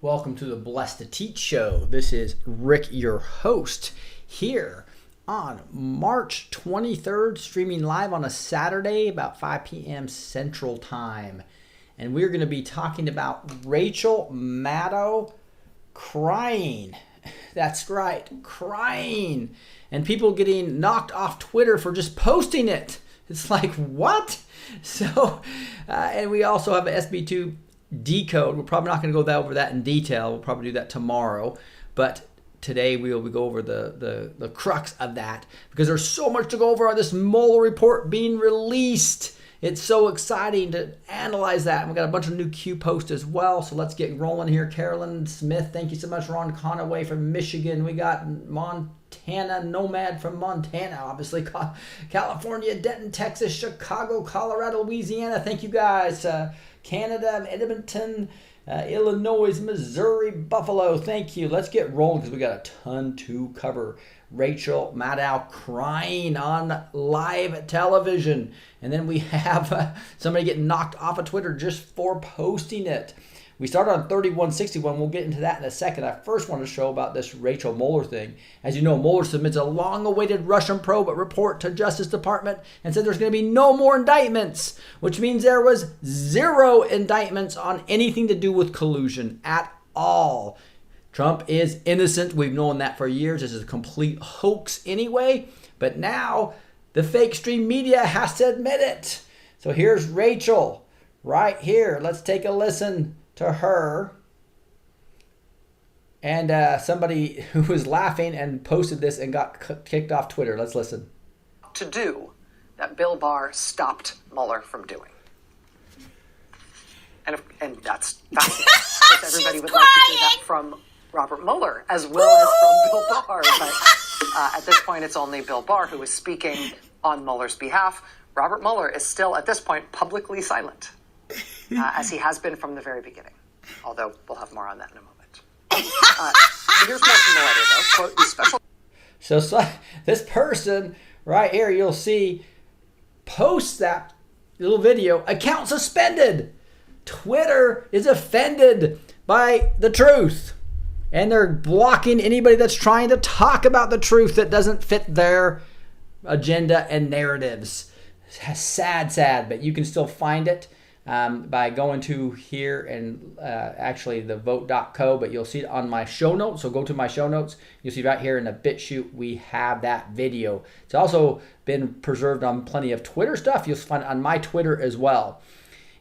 Welcome to the Blessed to Teach show. This is Rick, your host, here on March 23rd, streaming live on a Saturday about 5 p.m. Central Time. And we're going to be talking about Rachel Maddow crying. That's right, crying. And people getting knocked off Twitter for just posting it. It's like, what? So, and we also have an SB2 decode. We're probably not going to go over that in detail. We'll probably do that tomorrow. But today we will go over the crux of that because there's so much to go over on this Mueller report being released. It's so exciting to analyze that. And we've got a bunch of new Q posts as well. So let's get rolling here. Carolyn Smith, thank you so much. Ron Conaway from Michigan. We got Montana Nomad from Montana, obviously. California, Denton, Texas, Chicago, Colorado, Louisiana. Thank you guys. Canada, Edmonton, Illinois, Missouri, Buffalo. Thank you. Let's get rolling because we got a ton to cover. Rachel Maddow crying on live television. And then we have somebody getting knocked off of Twitter just for posting it. We started on 3161. We'll get into that in a second. I first want to show about this Rachel Mueller thing. As you know, Mueller submits a long-awaited Russian probe report to Justice Department and said there's going to be no more indictments, which means there was 0 indictments on anything to do with collusion at all. Trump is innocent. We've known that for years. This is a complete hoax anyway. But now the fake stream media has to admit it. So here's Rachel right here. Let's take a listen to her. And somebody who was laughing and posted this and got kicked off Twitter. Let's listen. To do that Bill Barr stopped Mueller from doing. And that's fascinating. Because everybody would like to do that from Robert Mueller as well as from Bill Barr. But at this point, it's only Bill Barr who is speaking on Mueller's behalf. Robert Mueller is still, at this point, publicly silent, as he has been from the very beginning. Although we'll have more on that in a moment. Here's more from the letter, though. Quote, the special... So this person right here, you'll see, posts that little video, account suspended. Twitter is offended by the truth. And they're blocking anybody that's trying to talk about the truth that doesn't fit their agenda and narratives. Sad, but you can still find it by going to here and actually the vote.co, but you'll see it on my show notes. So go to my show notes. You'll see right here in the BitChute, we have that video. It's also been preserved on plenty of Twitter stuff. You'll find it on my Twitter as well.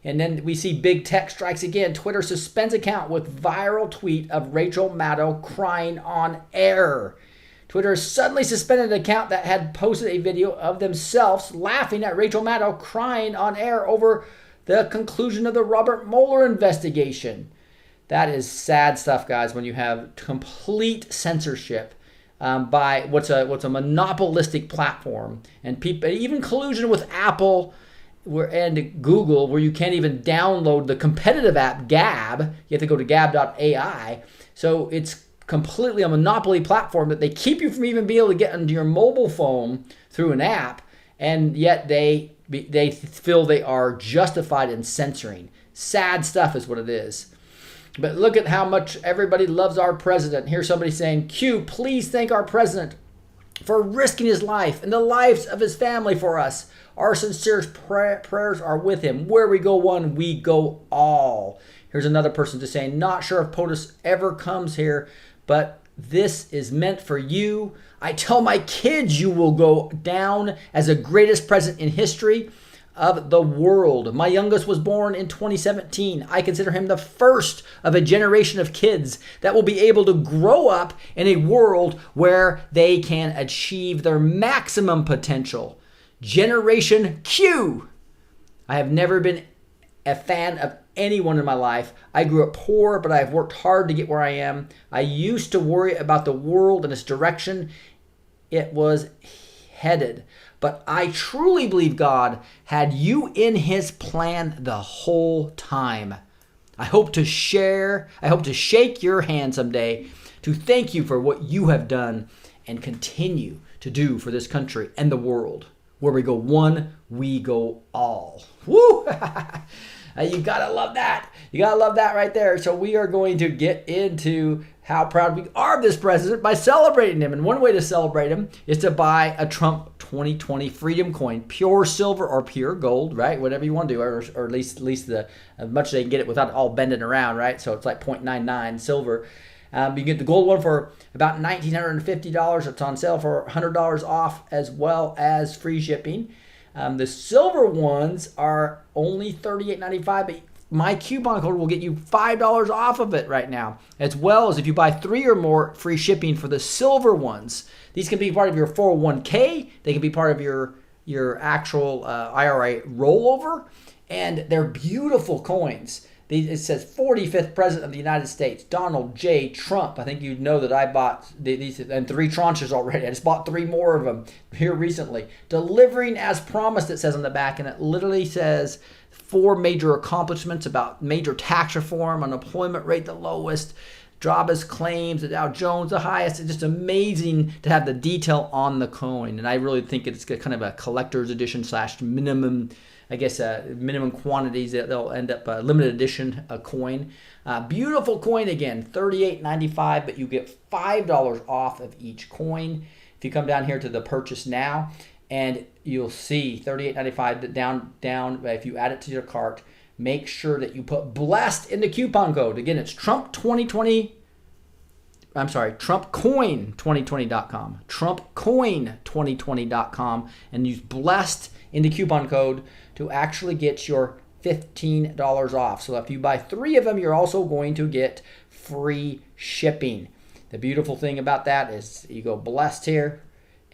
And then we see big tech strikes again. Twitter suspends account with viral tweet of Rachel Maddow crying on air. Twitter suddenly suspended an account that had posted a video of themselves laughing at Rachel Maddow crying on air over the conclusion of the Robert Mueller investigation. That is sad stuff, guys, when you have complete censorship by what's a monopolistic platform, and people, even collusion with Apple and Google, where you can't even download the competitive app Gab. You have to go to gab.ai. So it's completely a monopoly platform that they keep you from even being able to get onto your mobile phone through an app, and yet they feel they are justified in censoring. Sad stuff is what it is. But look at how much everybody loves our president. Here's somebody saying, Q, please thank our president for risking his life and the lives of his family for us. Our sincerest prayers are with him. Where we go one, we go all. Here's another person just saying, not sure if POTUS ever comes here, but this is meant for you. I tell my kids you will go down as the greatest president in history of the world. My youngest was born in 2017. I consider him the first of a generation of kids that will be able to grow up in a world where they can achieve their maximum potential. Generation Q. I have never been a fan of anyone in my life. I grew up poor, but I've worked hard to get where I am. I used to worry about the world and its direction it was headed. But I truly believe God had you in his plan the whole time. I hope to shake your hand someday to thank you for what you have done and continue to do for this country and the world. Where we go one, we go all. Woo! You gotta love that. You gotta love that right there. So we are going to get into how proud we are of this president by celebrating him. And one way to celebrate him is to buy a Trump 2020 Freedom Coin, pure silver or pure gold, right? Whatever you want to do, or at least the as much as they can get it without all bending around, right? So it's like 0.99 silver. You can get the gold one for about $1,950. It's on sale for $100 off, as well as free shipping. The silver ones are only $38.95, but my coupon code will get you $5 off of it right now, as well as if you buy 3 or more, free shipping for the silver ones. These can be part of your 401k. They can be part of your actual IRA rollover, and they're beautiful coins. It says 45th President of the United States, Donald J. Trump. I think you know that I bought these in 3 tranches already. I just bought 3 more of them here recently. Delivering as promised, it says on the back, and it literally says 4 major accomplishments about major tax reform, unemployment rate the lowest, jobless claims, the Dow Jones the highest. It's just amazing to have the detail on the coin, and I really think it's kind of a collector's edition / minimum, I guess, minimum quantities that they'll end up limited edition coin. Beautiful coin again, $38.95, but you get $5 off of each coin if you come down here to the purchase now, and you'll see $38.95 down. If you add it to your cart, make sure that you put blessed in the coupon code. Again, it's TrumpCoin2020.com, TrumpCoin2020.com, and use blessed in the coupon code to actually get your $15 off. So if you buy 3 of them, you're also going to get free shipping. The beautiful thing about that is you go blessed here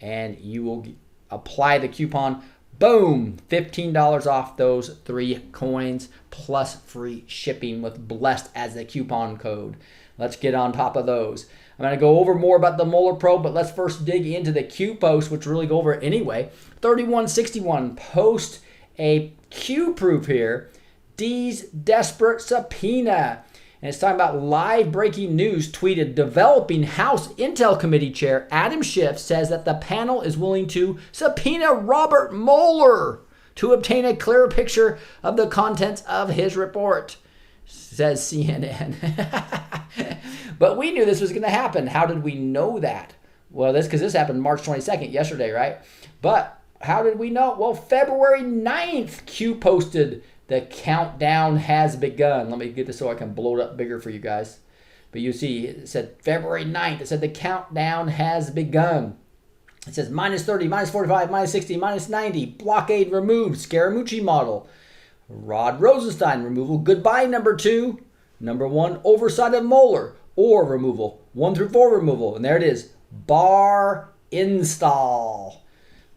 and you will apply the coupon. Boom, $15 off those 3 coins plus free shipping with blessed as the coupon code. Let's get on top of those. I'm going to go over more about the Mueller probe, but let's first dig into the Q post, which really go over it anyway. 3161 post a Q proof here. D's desperate subpoena. And it's talking about live breaking news tweeted. Developing House Intel Committee Chair Adam Schiff says that the panel is willing to subpoena Robert Mueller to obtain a clearer picture of the contents of his report, says CNN. But we knew this was going to happen. How did we know that? Well, because this happened March 22nd, yesterday, right? But how did we know? Well, February 9th, Q posted the countdown has begun. Let me get this so I can blow it up bigger for you guys. But you see, it said February 9th. It said the countdown has begun. It says minus 30, minus 45, minus 60, minus 90. Blockade removed. Scaramucci model. Rod Rosenstein removal. Goodbye, number 2. Number 1, oversight of Mueller. Or removal. 1 through 4 removal. And there it is. Barr install.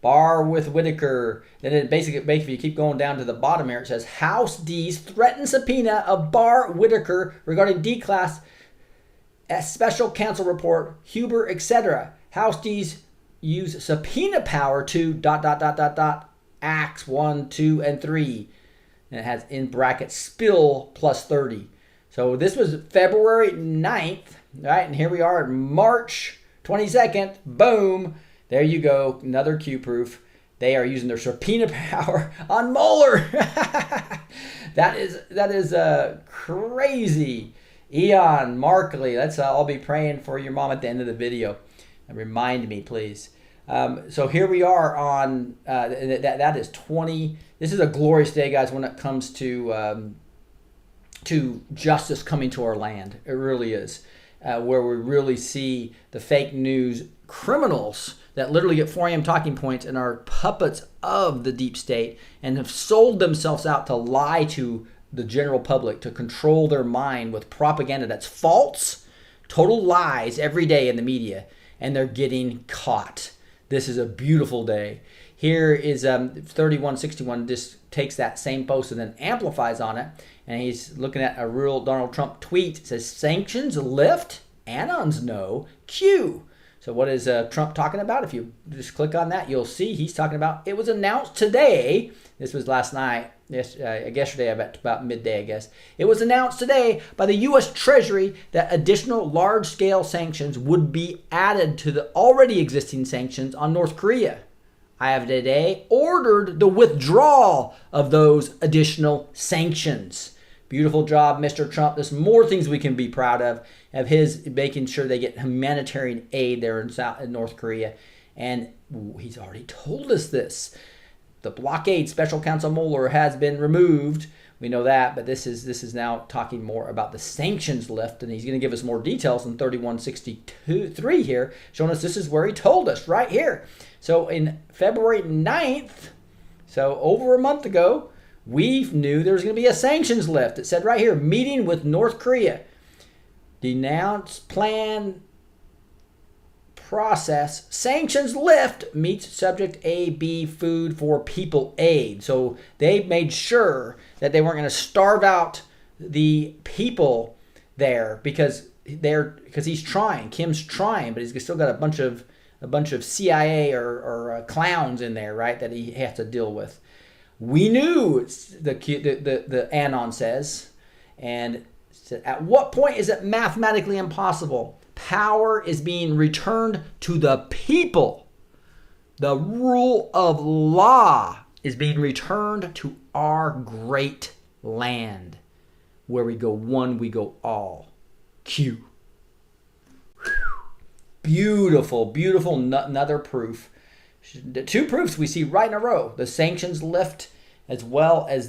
Barr with Whitaker. Then it basically, if you keep going down to the bottom here, it says House D's threatened subpoena of Barr Whitaker regarding D-class, a special counsel report, Huber, etc. House D's use subpoena power to ... acts 1, 2, and 3. And it has in brackets spill plus 30. So this was February 9th, right? And here we are at March 22nd. Boom. There you go. Another Q proof. They are using their subpoena power on Mueller. That is crazy. Eon Markley. Let's all be praying for your mom at the end of the video. And remind me, please. So here we are on that is 20. This is a glorious day, guys, when it comes to justice coming to our land. It really is. Where we really see the fake news criminals that literally get 4 a.m. talking points and are puppets of the deep state and have sold themselves out to lie to the general public, to control their mind with propaganda that's false, total lies every day in the media, and they're getting caught. This is a beautiful day. Here is 3161 just takes that same post and then amplifies on it, and he's looking at a real Donald Trump tweet. It says, sanctions lift, Anons no, Q. So what is Trump talking about? If you just click on that, you'll see he's talking about, it was announced today, this was last night, yesterday about midday, I guess. It was announced today by the U.S. Treasury that additional large-scale sanctions would be added to the already existing sanctions on North Korea. I have today ordered the withdrawal of those additional sanctions. Beautiful job, Mr. Trump. There's more things we can be proud of his making sure they get humanitarian aid there in North Korea. And he's already told us this. The blockade, Special Counsel Mueller, has been removed. We know that, but this is now talking more about the sanctions lift, and he's going to give us more details in 3163 here, showing us this is where he told us right here. So in February 9th, so over a month ago, we knew there was going to be a sanctions lift. It said right here, meeting with North Korea. Denounce plan process. Sanctions lift meets subject A, B, food for people aid. So they made sure that they weren't going to starve out the people there because he's trying. Kim's trying, but he's still got a bunch of CIA or clowns in there, right, that he has to deal with. We knew, the Anon says, and at what point is it mathematically impossible? Power is being returned to the people. The rule of law is being returned to our great land. Where we go one, we go all. Q. Beautiful, beautiful, another proof. The two proofs we see right in a row: the sanctions lift, as well as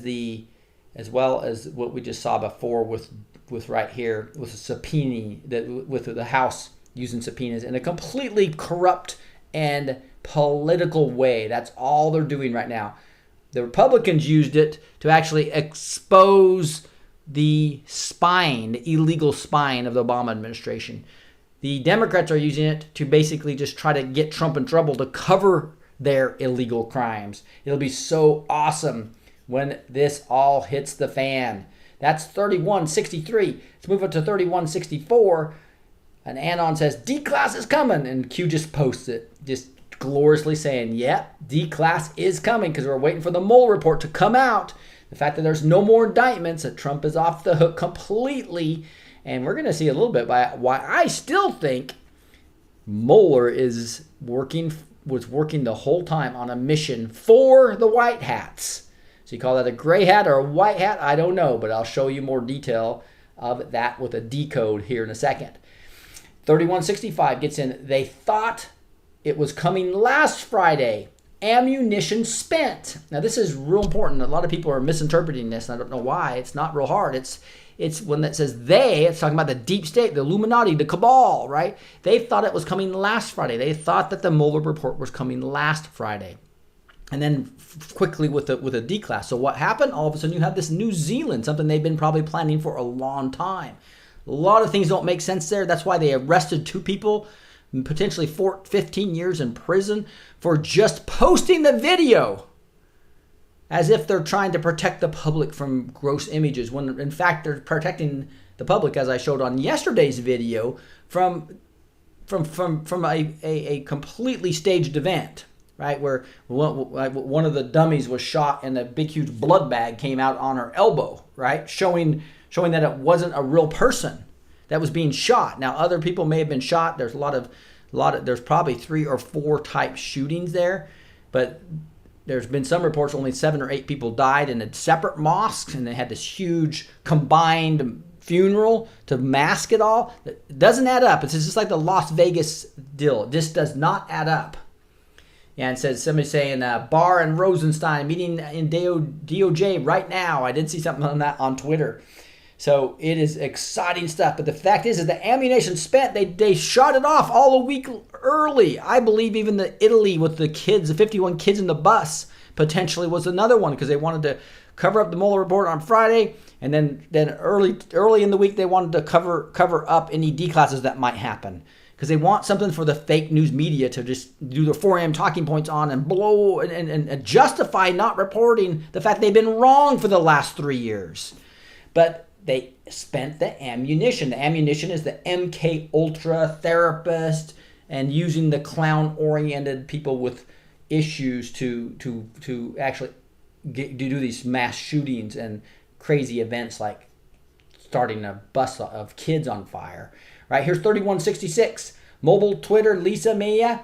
what we just saw before with right here with a subpoena, with the House using subpoenas in a completely corrupt and political way. That's all they're doing right now. The Republicans used it to actually expose the illegal spying of the Obama administration. The Democrats are using it to basically just try to get Trump in trouble to cover their illegal crimes. It'll be so awesome when this all hits the fan. That's 3163. Let's move up to 3164. And Anon says, D-class is coming. And Q just posts it, just gloriously saying, yep, D-class is coming because we're waiting for the Mueller report to come out. The fact that there's no more indictments, that Trump is off the hook completely. And we're going to see a little bit why I still think Mueller was working the whole time on a mission for the white hats. So you call that a gray hat or a white hat? I don't know, but I'll show you more detail of that with a decode here in a second. 3165 gets in. They thought it was coming last Friday. Ammunition spent. Now this is real important. A lot of people are misinterpreting this, and I don't know why. It's not real hard. It's when that says they, it's talking about the deep state, the Illuminati, the cabal, right? They thought it was coming last Friday. They thought that the Mueller report was coming last Friday. And then quickly with a D-class. So what happened? All of a sudden you have this New Zealand, something they've been probably planning for a long time. A lot of things don't make sense there. That's why they arrested 2 people, potentially 15 years in prison for just posting the video. As if they're trying to protect the public from gross images, when in fact they're protecting the public, as I showed on yesterday's video, from a completely staged event. Right, where one of the dummies was shot and a big huge blood bag came out on her elbow, right, showing that it wasn't a real person that was being shot. Now other people may have been shot. There's there's probably 3 or 4 type shootings there, but there's been some reports only 7 or 8 people died in separate mosques, and they had this huge combined funeral to mask it all. It doesn't add up. It's just like the Las Vegas deal. It just does not add up. Yeah, it says somebody saying Barr and Rosenstein meeting in DOJ right now. I did see something on that on Twitter. So it is exciting stuff. But the fact is the ammunition spent, they shot it off all a week early. I believe even the Italy with the 51 kids in the bus potentially was another one, because they wanted to cover up the Mueller report on Friday. And then early in the week, they wanted to cover up any D-classes that might happen. Because they want something for the fake news media to just do their 4 a.m. talking points on and blow and justify not reporting the fact they've been wrong for the last 3 years. But they spent the ammunition. The ammunition is the MK Ultra therapist and using the clown-oriented people with issues to actually do these mass shootings and crazy events like starting a bus of kids on fire. Right, here's 3166. Mobile Twitter, Lisa Mia.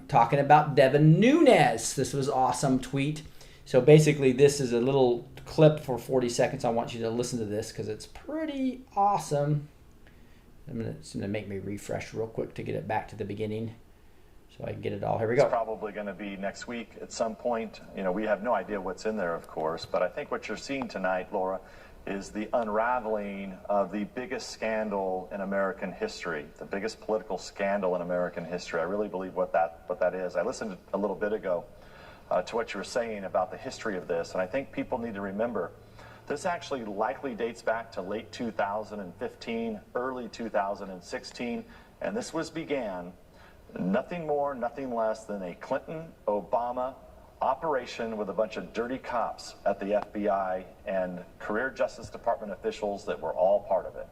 talking about Devin Nunes. This was awesome tweet. So basically, this is a little clip for 40 seconds. I want you to listen to this because it's pretty awesome. It's going to make me refresh real quick to get it back to the beginning so I can get it all. Here we go. It's probably going to be next week at some point. You know, we have no idea what's in there, of course, but I think what you're seeing tonight, Laura, is the unraveling of the biggest scandal in American history, the biggest political scandal in American history. I really believe what that is. I listened a little bit ago to what you were saying about the history of this, and I think people need to remember this actually likely dates back to late 2015, early 2016, and this began nothing more, nothing less than a Clinton-Obama operation with a bunch of dirty cops at the FBI and career Justice Department officials that were all part of it.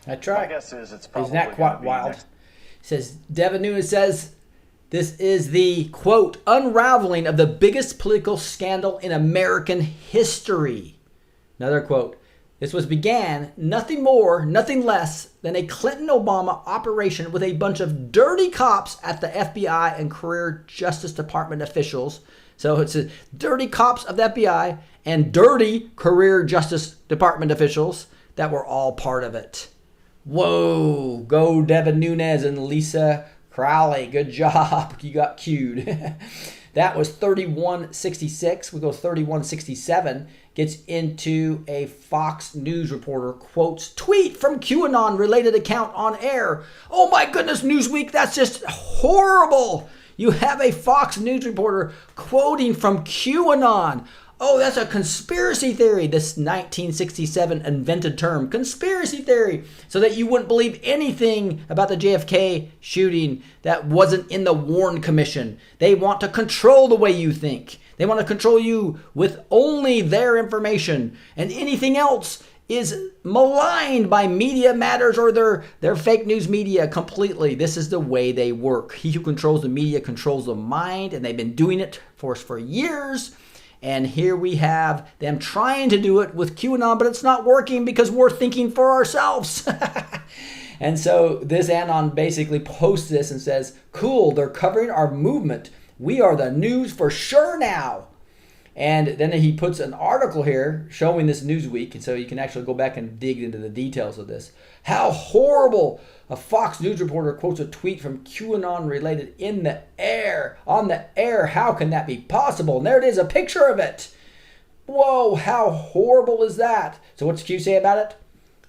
That's right. My guess is it's probably Isn't that quite wild? Next. Says Devin Nunes says this is the quote unraveling of the biggest political scandal in American history. Another quote. This began nothing more, nothing less than a Clinton-Obama operation with a bunch of dirty cops at the FBI and career Justice Department officials. So it's dirty cops of the FBI and dirty career Justice Department officials that were all part of it. Whoa, go Devin Nunes and Lisa Crowley. Good job. You got cued. That was 3166. We go 3167. Gets into a Fox News reporter quotes tweet from QAnon related account on air. Oh my goodness, Newsweek, that's just horrible. You have a Fox News reporter quoting from QAnon. Oh, that's a conspiracy theory. This 1967 invented term, conspiracy theory, so that you wouldn't believe anything about the JFK shooting that wasn't in the Warren Commission. They want to control the way you think. They want to control you with only their information, and anything else is maligned by Media Matters or their fake news media completely. This is the way they work. He who controls the media controls the mind, and they've been doing it for us for years. And here we have them trying to do it with QAnon, but it's not working because we're thinking for ourselves. And so this Anon basically posts this and says, cool, they're covering our movement. We are the news for sure now. And then he puts an article here showing this Newsweek, and so you can actually go back and dig into the details of this. How horrible! A Fox News reporter quotes a tweet from QAnon related in the air. On the air, how can that be possible? And there it is, a picture of it. Whoa, how horrible is that? So what's Q say about it?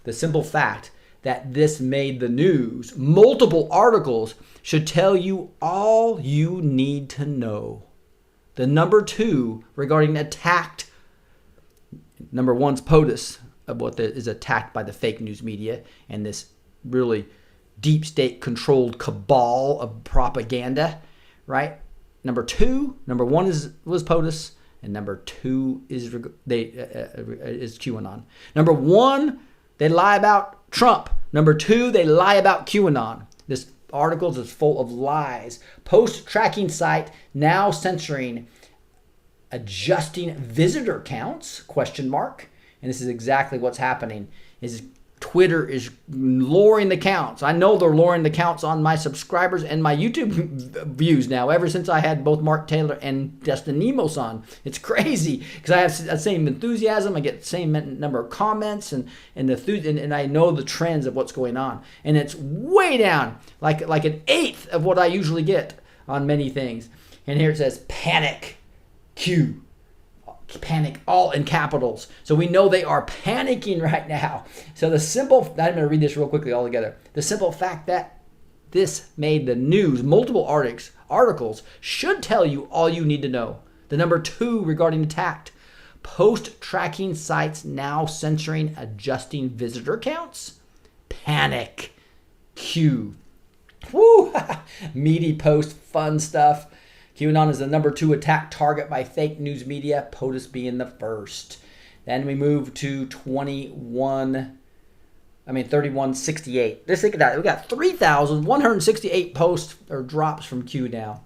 The simple fact that this made the news, multiple articles, should tell you all you need to know. The number 2 regarding attacked, number 1's POTUS, of what is attacked by the fake news media and this really deep state controlled cabal of propaganda, right? Number 1 was POTUS, and number 2 is QAnon. Number 1, they lie about Trump. Number 2, they lie about QAnon. This article is full of lies. Post-tracking site now censoring adjusting visitor counts, question mark. And this is exactly what's happening. Is Twitter is lowering the counts. I know they're lowering the counts on my subscribers and my YouTube views now, ever since I had both Mark Taylor and Justin Nemos on. It's crazy because I have the same enthusiasm. I get the same number of comments and I know the trends of what's going on. And it's way down, like an eighth of what I usually get on many things. And here it says panic, Q. Panic, all in capitals. So we know they are panicking right now. So I'm going to read this real quickly all together. The simple fact that this made the news, multiple articles, should tell you all you need to know. The number 2 regarding attacked. Post-tracking sites now censoring adjusting visitor counts. Panic. Q. Woo! Meaty post, fun stuff. QAnon is the number 2 attack target by fake news media, POTUS being the first. Then we move to 3168. Just think of that. We got 3,168 posts or drops from Q now.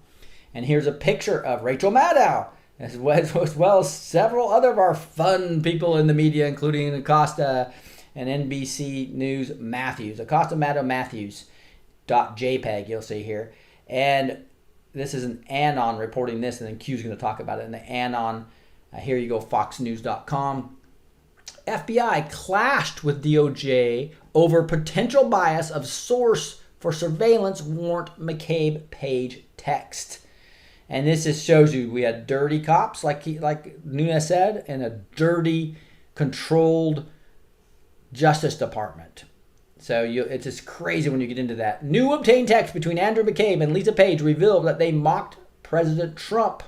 And here's a picture of Rachel Maddow, as well as several other of our fun people in the media, including Acosta and NBC News Matthews. Acosta Maddow Matthews .jpg, you'll see here. And this is an Anon reporting this, and then Q's going to talk about it in the Anon. Here you go, foxnews.com. FBI clashed with DOJ over potential bias of source for surveillance warrant McCabe page text. And this just shows you we had dirty cops, like Nunes said, and a dirty, controlled Justice Department. So it's just crazy when you get into that. New obtained text between Andrew McCabe and Lisa Page revealed that they mocked President Trump.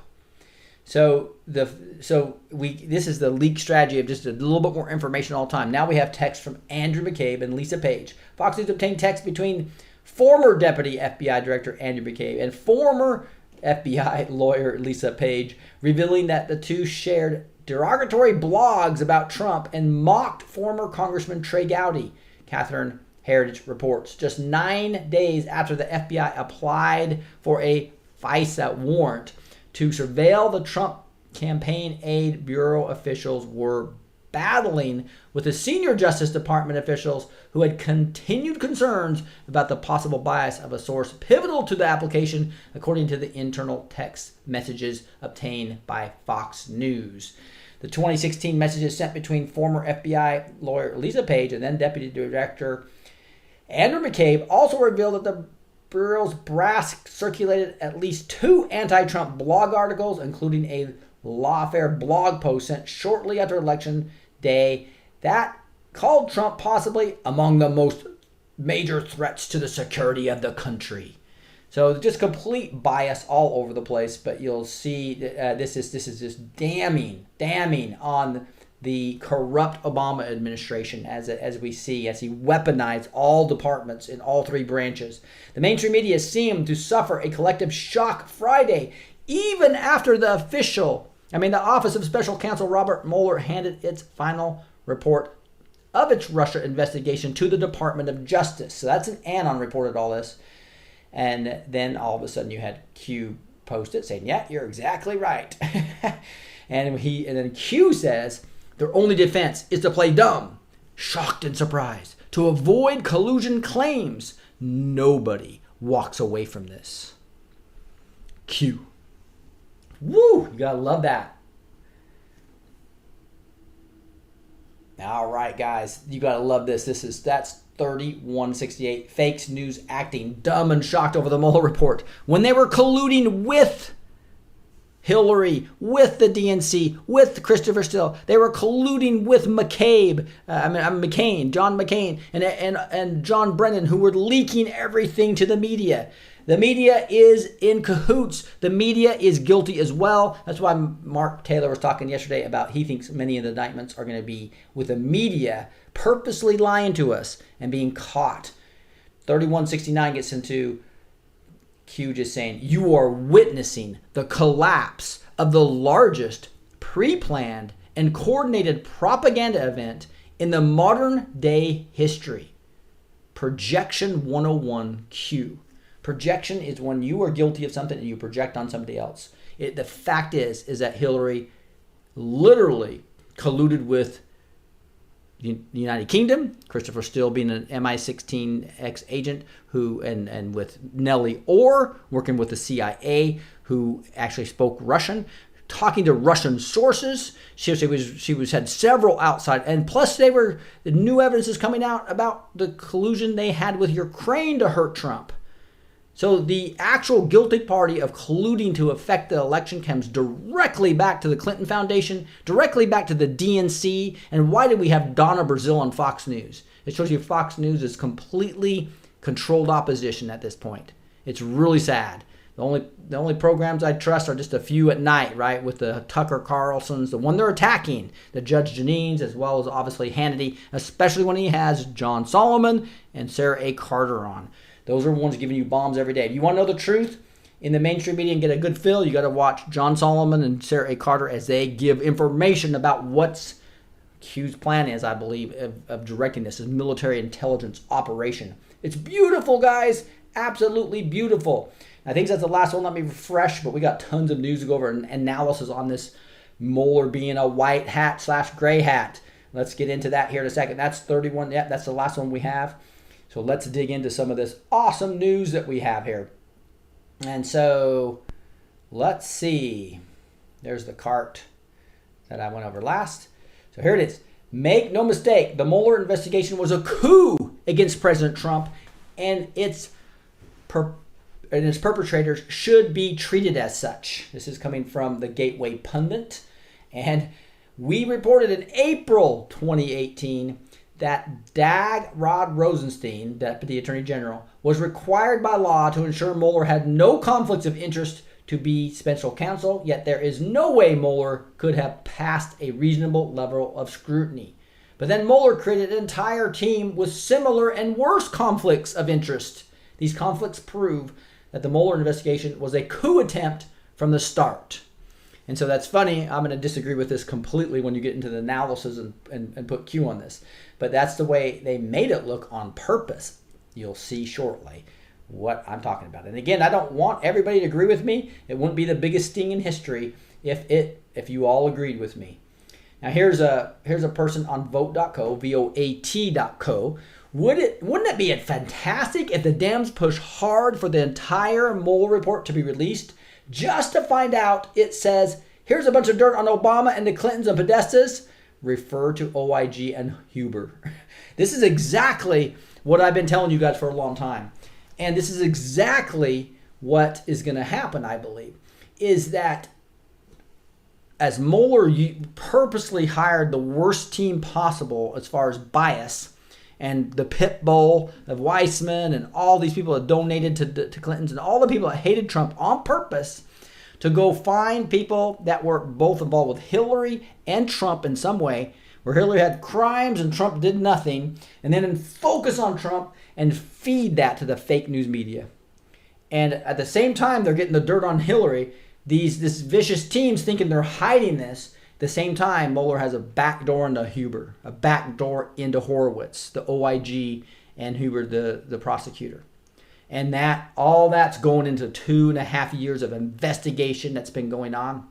So this is the leak strategy of just a little bit more information all the time. Now we have text from Andrew McCabe and Lisa Page. Fox News obtained text between former Deputy FBI Director Andrew McCabe and former FBI lawyer Lisa Page, revealing that the two shared derogatory blogs about Trump and mocked former Congressman Trey Gowdy. Catherine Heritage reports. Just 9 days after the FBI applied for a FISA warrant to surveil the Trump Campaign Aid Bureau, officials were battling with the senior Justice Department officials who had continued concerns about the possible bias of a source pivotal to the application, according to the internal text messages obtained by Fox News. The 2016 messages sent between former FBI lawyer Lisa Page and then Deputy Director Andrew McCabe also revealed that the Bureau's brass circulated at least 2 anti-Trump blog articles, including a lawfare blog post sent shortly after Election Day that called Trump possibly among the most major threats to the security of the country. So just complete bias all over the place, but you'll see this is just damning on the corrupt Obama administration as we see, as he weaponized all departments in all 3 branches. The mainstream media seemed to suffer a collective shock Friday, even after the Office of Special Counsel Robert Mueller handed its final report of its Russia investigation to the Department of Justice. So that's an Anon reported all this. And then all of a sudden you had Q post it saying, yeah, you're exactly right. and then Q says, their only defense is to play dumb, shocked and surprised, to avoid collusion claims. Nobody walks away from this. Q. Woo! You gotta love that. All right, guys, you gotta love this. That's 3168. Fakes news acting dumb and shocked over the Mueller report when they were colluding with Hillary, with the DNC, with Christopher Steele. They were colluding with McCain, John McCain, and John Brennan, who were leaking everything to the media. The media is in cahoots. The media is guilty as well. That's why Mark Taylor was talking yesterday about he thinks many of the indictments are going to be with the media purposely lying to us and being caught. 3169 gets into Q just saying, you are witnessing the collapse of the largest pre-planned and coordinated propaganda event in the modern day history. Projection 101 Q. Projection is when you are guilty of something and you project on somebody else. The fact is that Hillary literally colluded with the United Kingdom, Christopher Steele being an MI16X agent and with Nellie Orr working with the CIA, who actually spoke Russian, talking to Russian sources. She had several outside, and plus the new evidence is coming out about the collusion they had with Ukraine to hurt Trump. So the actual guilty party of colluding to affect the election comes directly back to the Clinton Foundation, directly back to the DNC. And why did we have Donna Brazile on Fox News? It shows you Fox News is completely controlled opposition at this point. It's really sad. The only programs I trust are just a few at night, right? With the Tucker Carlsons, the one they're attacking, the Judge Jeanines, as well as obviously Hannity, especially when he has John Solomon and Sarah A. Carter on. Those are the ones giving you bombs every day. If you want to know the truth in the mainstream media and get a good feel, you got to watch John Solomon and Sarah A. Carter as they give information about what's Q's plan is, I believe, of directing this military intelligence operation. It's beautiful, guys. Absolutely beautiful. I think that's the last one. Let me refresh, but we got tons of news to go over and analysis on this Mueller being a white hat / gray hat. Let's get into that here in a second. That's 31. Yeah, that's the last one we have. So let's dig into some of this awesome news that we have here. And so let's see. There's the cart that I went over last. So here it is. Make no mistake, the Mueller investigation was a coup against President Trump, and its perpetrators should be treated as such. This is coming from the Gateway Pundit. And we reported in April 2018 that Rod Rosenstein, Deputy Attorney General, was required by law to ensure Mueller had no conflicts of interest to be special counsel, yet there is no way Mueller could have passed a reasonable level of scrutiny. But then Mueller created an entire team with similar and worse conflicts of interest. These conflicts prove that the Mueller investigation was a coup attempt from the start. And so that's funny. I'm going to disagree with this completely when you get into the analysis and put Q on this. But that's the way they made it look on purpose. You'll see shortly what I'm talking about. And again, I don't want everybody to agree with me. It wouldn't be the biggest sting in history if you all agreed with me. Now here's a person on vote.co, voat.co. Wouldn't it be fantastic if the Dems push hard for the entire Mueller report to be released, just to find out it says, here's a bunch of dirt on Obama and the Clintons and Podestas? Refer to OIG and Huber. This is exactly what I've been telling you guys for a long time. And this is exactly what is going to happen, I believe, is that as Mueller purposely hired the worst team possible as far as bias, and the pit bull of Weissman and all these people that donated to Clintons and all the people that hated Trump on purpose to go find people that were both involved with Hillary and Trump in some way, where Hillary had crimes and Trump did nothing, and then focus on Trump and feed that to the fake news media. And at the same time, they're getting the dirt on Hillary. This vicious teams thinking they're hiding this. At the same time, Mueller has a back door into Huber, a back door into Horowitz, the OIG, and Huber, the prosecutor. And all that's going into 2.5 years of investigation that's been going on.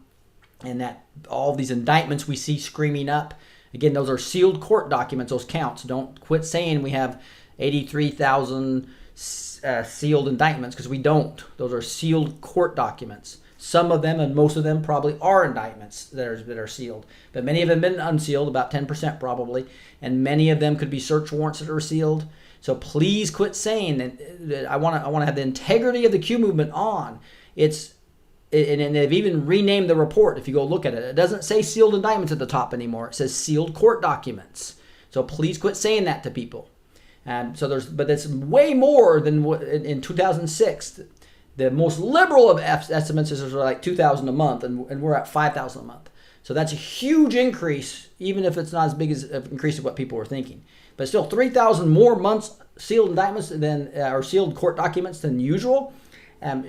And that all these indictments we see screaming up. Again, those are sealed court documents, those counts. Don't quit saying we have 83,000 sealed indictments, because we don't. Those are sealed court documents. Some of them and most of them probably are indictments that are sealed. But many of them have been unsealed, about 10% probably. And many of them could be search warrants that are sealed. So please quit saying that. I want to have the integrity of the Q movement on. And they've even renamed the report. If you go look at it, it doesn't say sealed indictments at the top anymore. It says sealed court documents. So please quit saying that to people. But it's way more than what in 2006. The most liberal of estimates is like 2,000 a month, and we're at 5,000 a month. So that's a huge increase, even if it's not as big as an increase of what people were thinking. But still, 3,000 more months sealed indictments or sealed court documents than usual.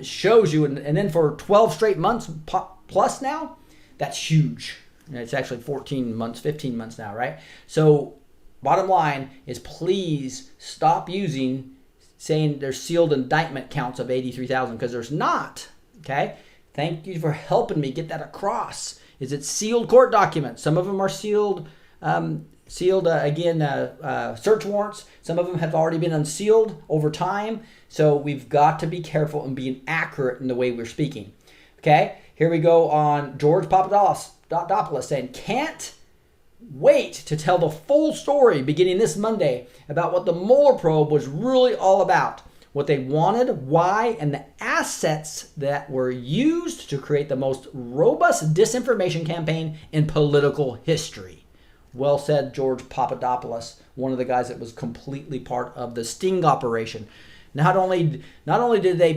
Shows you, and then for 12 straight months plus now, that's huge. And it's actually 14 months, 15 months now, right? So bottom line is, please stop saying there's sealed indictment counts of 83,000, because there's not, okay? Thank you for helping me get that across. It's sealed court documents. Some of them are sealed search warrants. Some of them have already been unsealed over time. So we've got to be careful and being accurate in the way we're speaking. Okay, here we go on George Papadopoulos saying, can't wait to tell the full story beginning this Monday about what the Mueller probe was really all about, what they wanted, why, and the assets that were used to create the most robust disinformation campaign in political history. Well said, George Papadopoulos, one of the guys that was completely part of the sting operation. Not only did they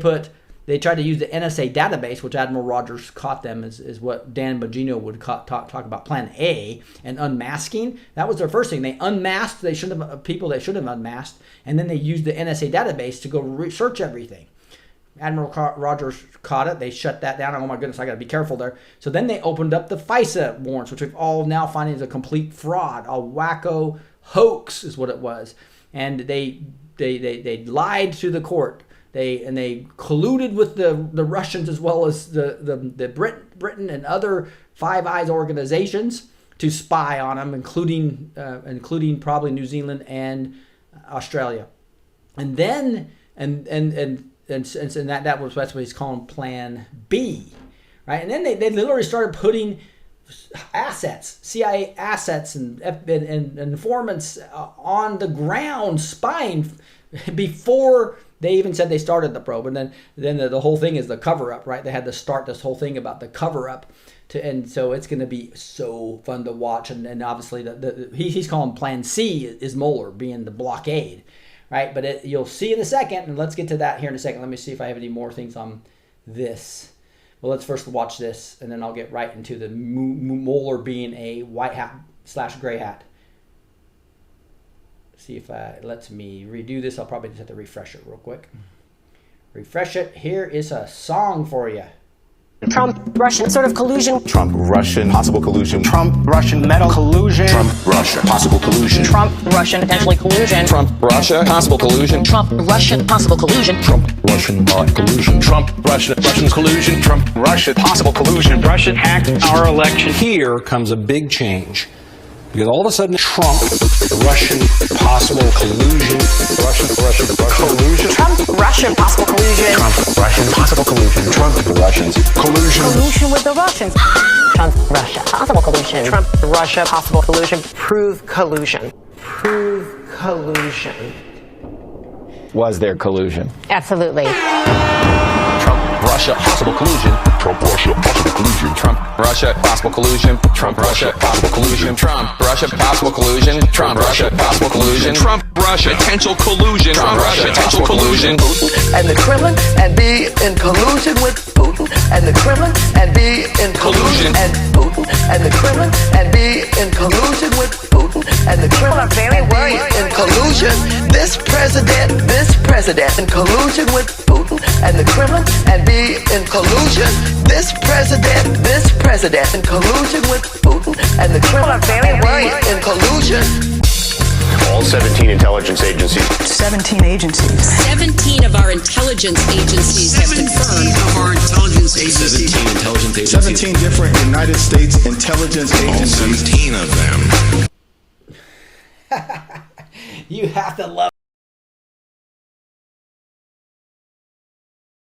tried to use the NSA database, which Admiral Rogers caught them, is what Dan Bongino would talk about Plan A, and unmasking. That was their first thing. They unmasked people they should have unmasked, and then they used the NSA database to go research everything. Admiral Rogers caught it. They shut that down. Oh my goodness, I got to be careful there. So then they opened up the FISA warrants, which we've all now finding is a complete fraud, a wacko hoax is what it was. And they lied to the court. They colluded with the Russians as well as the Britain and other Five Eyes organizations to spy on them, including probably New Zealand and Australia. And then and that's what he's calling Plan B, right? And then they literally started putting assets, CIA assets and informants on the ground spying before they even said they started the probe. And then the whole thing is the cover-up, right? They had to start this whole thing about the cover-up. And so it's going to be so fun to watch. And obviously he's calling Plan C is Mueller being the blockade, right? But you'll see in a second, and let's get to that here in a second. Let me see if I have any more things on this. Well, let's first watch this, and then I'll get right into the Mueller being a white hat / gray hat. See if it lets me redo this. I'll probably just have to refresh it real quick. Refresh it. Here is a song for you. Trump-Russian sort of collusion. Trump-Russian possible collusion. Trump-Russian Maddow collusion. Trump-Russia possible collusion. Trump-Russian potentially collusion. Trump-Russia possible collusion. Trump-Russian possible collusion. Trump-Russian collusion. Trump-Russian collusion. Trump-Russia possible collusion. Russian hacked our election. Here comes a big change. Because all of a sudden, Trump-Russian possible collusion. Russian collusion. Trump-Russian possible collusion. Trump-Russian possible collusion. Trump-Russians collusion. Collusion with the Russians. Trump-Russia possible collusion. Trump-Russia possible collusion. Prove collusion. Prove collusion. Was there collusion? Absolutely. Trump-Russia possible collusion. Trump-Russia possible collusion. Trump-Russia possible collusion. Trump-Russia possible collusion. Trump-Russia possible collusion. Trump-Russia possible collusion. Trump-Russia potential collusion. Trump-Russia potential collusion. And the Kremlin and be in collusion with Putin. And the Kremlin and be in collusion and Putin. And the Kremlin and be in collusion with Putin. And the Kremlin and be in collusion. This president in collusion with Putin. And the Kremlin and be in collusion. This president in collusion with Putin. And the Kremlin and be in collusion. All 17 intelligence agencies. 17 agencies. 17 of our intelligence agencies have confirmed. 17 different United States intelligence agencies. All 17 of them. You have to love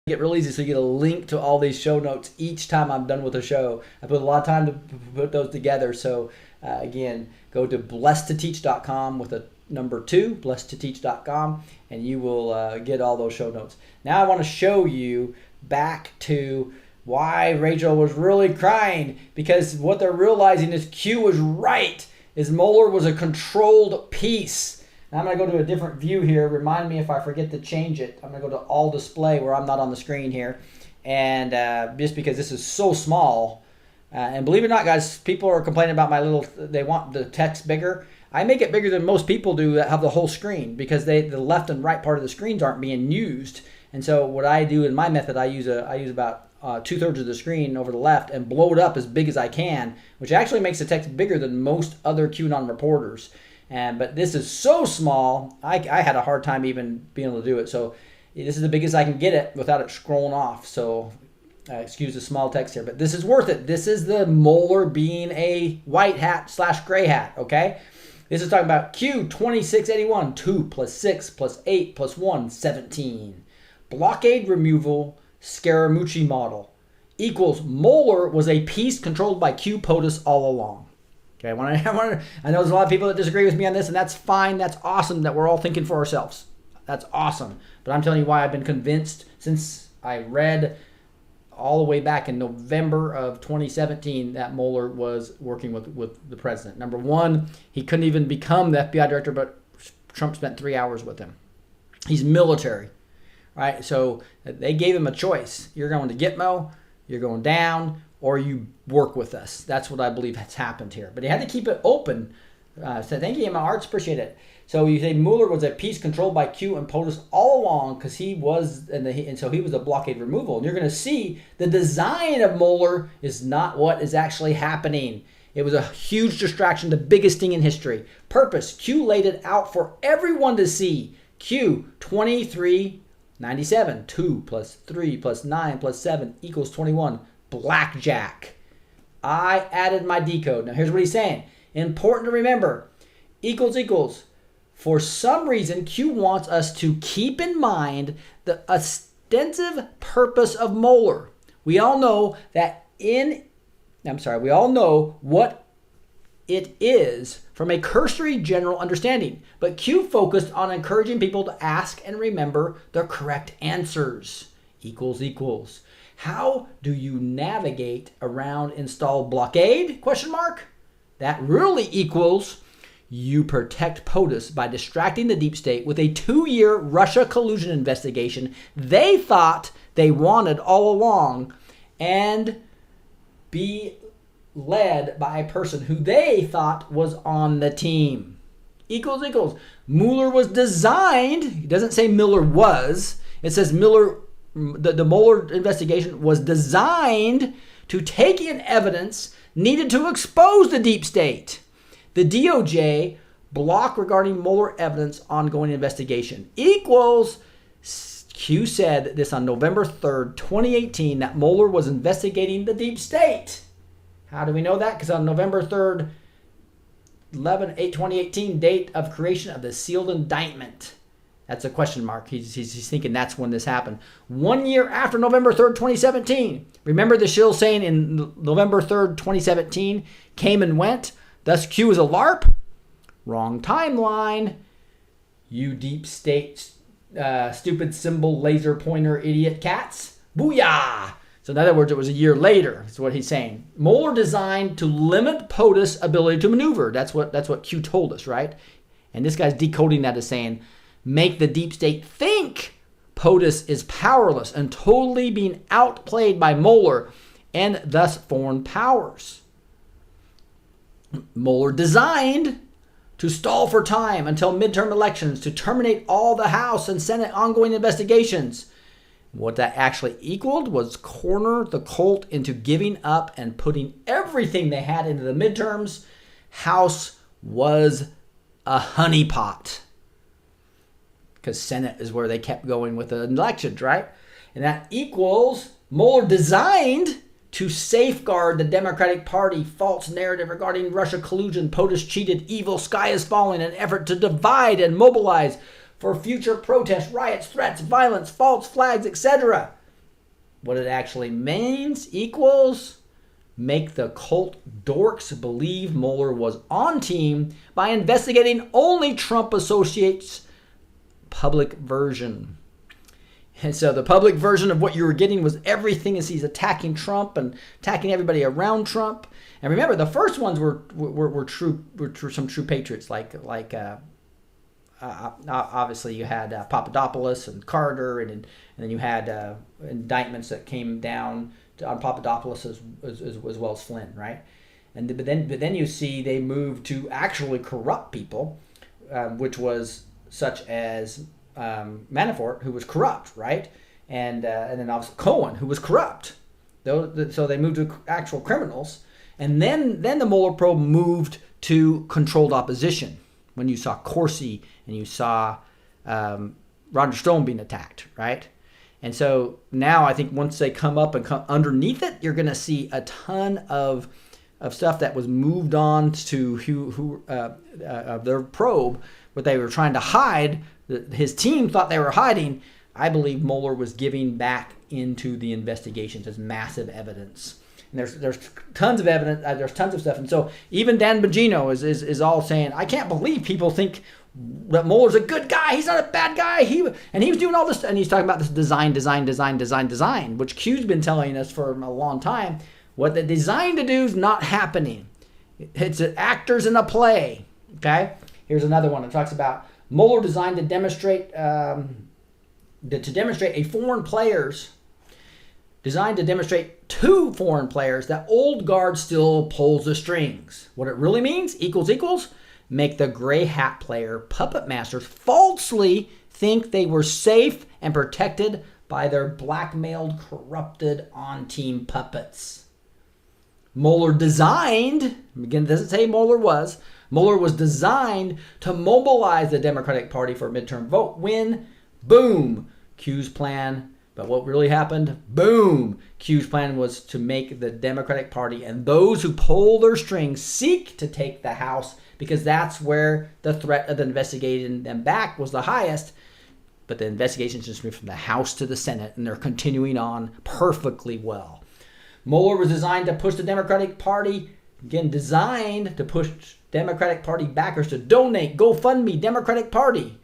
it real easy, so you get a link to all these show notes each time I'm done with a show. I put a lot of time to put those together. So again, go to blessedtoteach.com with a number 2, blessedtoteach.com, and you will get all those show notes. Now I want to show you back to why Rachel was really crying, because what they're realizing is Q was right, is Mueller was a controlled piece. Now I'm going to go to a different view here. Remind me if I forget to change it. I'm going to go to all display where I'm not on the screen here. And just because this is so small, and believe it or not, guys, people are complaining about my little, they want the text bigger. I make it bigger than most people do that have the whole screen, because the left and right part of the screens aren't being used. And so what I do in my method, I use about 2/3 of the screen over the left and blow it up as big as I can, which actually makes the text bigger than most other QAnon reporters. But this is so small, I had a hard time even being able to do it. So this is the biggest I can get it without it scrolling off. So excuse the small text here, but this is worth it. This is the Mueller being a white hat / gray hat, okay? This is talking about Q2681, 2 + 6 + 8 + 1, 17. Blockade removal, Scaramucci model equals Mueller was a piece controlled by Q POTUS all along. Okay, I know there's a lot of people that disagree with me on this, and that's fine. That's awesome that we're all thinking for ourselves. That's awesome. But I'm telling you why I've been convinced since I read all the way back in November of 2017 that Mueller was working with the president. Number one, he couldn't even become the FBI director, but Trump spent 3 hours with him. He's military, right? So they gave him a choice. You're going to Gitmo, you're going down, or you work with us. That's what I believe has happened here. But he had to keep it open. So thank you, my hearts, appreciate it. So you say Mueller was a piece controlled by Q and POTUS all along, because he was, and so he was a blockade removal. And you're going to see the design of Mueller is not what is actually happening. It was a huge distraction, the biggest thing in history. Purpose, Q laid it out for everyone to see. Q, 2397, 2 + 3 + 9 + 7 = 21. Blackjack. I added my decode. Now here's what he's saying. Important to remember. Equals. For some reason, Q wants us to keep in mind the extensive purpose of Mueller. We all know we all know what it is from a cursory general understanding, but Q focused on encouraging people to ask and remember the correct answers. Equals. How do you navigate around installed blockade? ? That really equals you protect POTUS by distracting the deep state with a 2-year Russia collusion investigation they thought they wanted all along, and be led by a person who they thought was on the team. Equals. Mueller was designed, it doesn't say Mueller was, it says Mueller, the Mueller investigation was designed to take in evidence needed to expose the deep state. The DOJ block regarding Mueller evidence ongoing investigation. Equals, Q said this on November 3rd, 2018, that Mueller was investigating the deep state. How do we know that? Because on November 3rd, 11/8/2018, date of creation of the sealed indictment. That's a question mark. He's thinking that's when this happened. 1 year after November 3rd, 2017. Remember the shill saying in November 3rd, 2017, came and went, thus Q is a LARP? Wrong timeline. You deep state, stupid symbol, laser pointer, idiot cats. Booyah! So in other words, it was a year later, is what he's saying. Mueller designed to limit POTUS' ability to maneuver. That's what Q told us, right? And this guy's decoding that as saying, make the deep state think POTUS is powerless and totally being outplayed by Mueller and thus foreign powers. Mueller designed to stall for time until midterm elections to terminate all the House and Senate ongoing investigations. What that actually equaled was corner the cult into giving up and putting everything they had into the midterms. House was a honeypot. Because Senate is where they kept going with the elections, right? And that equals Mueller designed to safeguard the Democratic Party false narrative regarding Russia collusion, POTUS cheated, evil, sky is falling, an effort to divide and mobilize for future protests, riots, threats, violence, false flags, etc. What it actually means equals make the cult dorks believe Mueller was on team by investigating only Trump associates. Public version. And so the public version of what you were getting was everything as he's attacking Trump and attacking everybody around Trump. And remember, the first ones were some true patriots, like obviously you had Papadopoulos and Carter, and then you had indictments that came down on Papadopoulos as well as Flynn, right? But then you see they moved to actually corrupt people, which was such as Manafort, who was corrupt, right? And then also Cohen, who was corrupt. So they moved to actual criminals. And then the Mueller probe moved to controlled opposition, when you saw Corsi and you saw Roger Stone being attacked, right? And so now I think once they come up and come underneath it, you're going to see a ton of stuff that was moved on to their probe, what they were trying to hide. His team thought they were hiding. I believe Mueller was giving back into the investigations as massive evidence. And there's tons of evidence. There's tons of stuff. And so even Dan Bongino is all saying, I can't believe people think that Mueller's a good guy. He's not a bad guy. He was doing all this. And he's talking about this design, which Q's been telling us for a long time. What they designed to do is not happening. It's actors in a play. Okay? Here's another one. It talks about Mueller designed to demonstrate to foreign players that old guard still pulls the strings. What it really means, equals, make the gray hat player puppet masters falsely think they were safe and protected by their blackmailed, corrupted on-team puppets. Mueller designed, again, it doesn't say Mueller was designed to mobilize the Democratic Party for a midterm vote when, boom, Q's plan. But what really happened? Boom! Q's plan was to make the Democratic Party and those who pull their strings seek to take the House, because that's where the threat of investigating them back was the highest. but the investigations just moved from the House to the Senate, and they're continuing on perfectly well. Mueller was designed to push the Democratic Party, again, designed to push Democratic Party backers to donate, GoFundMe, Democratic Party.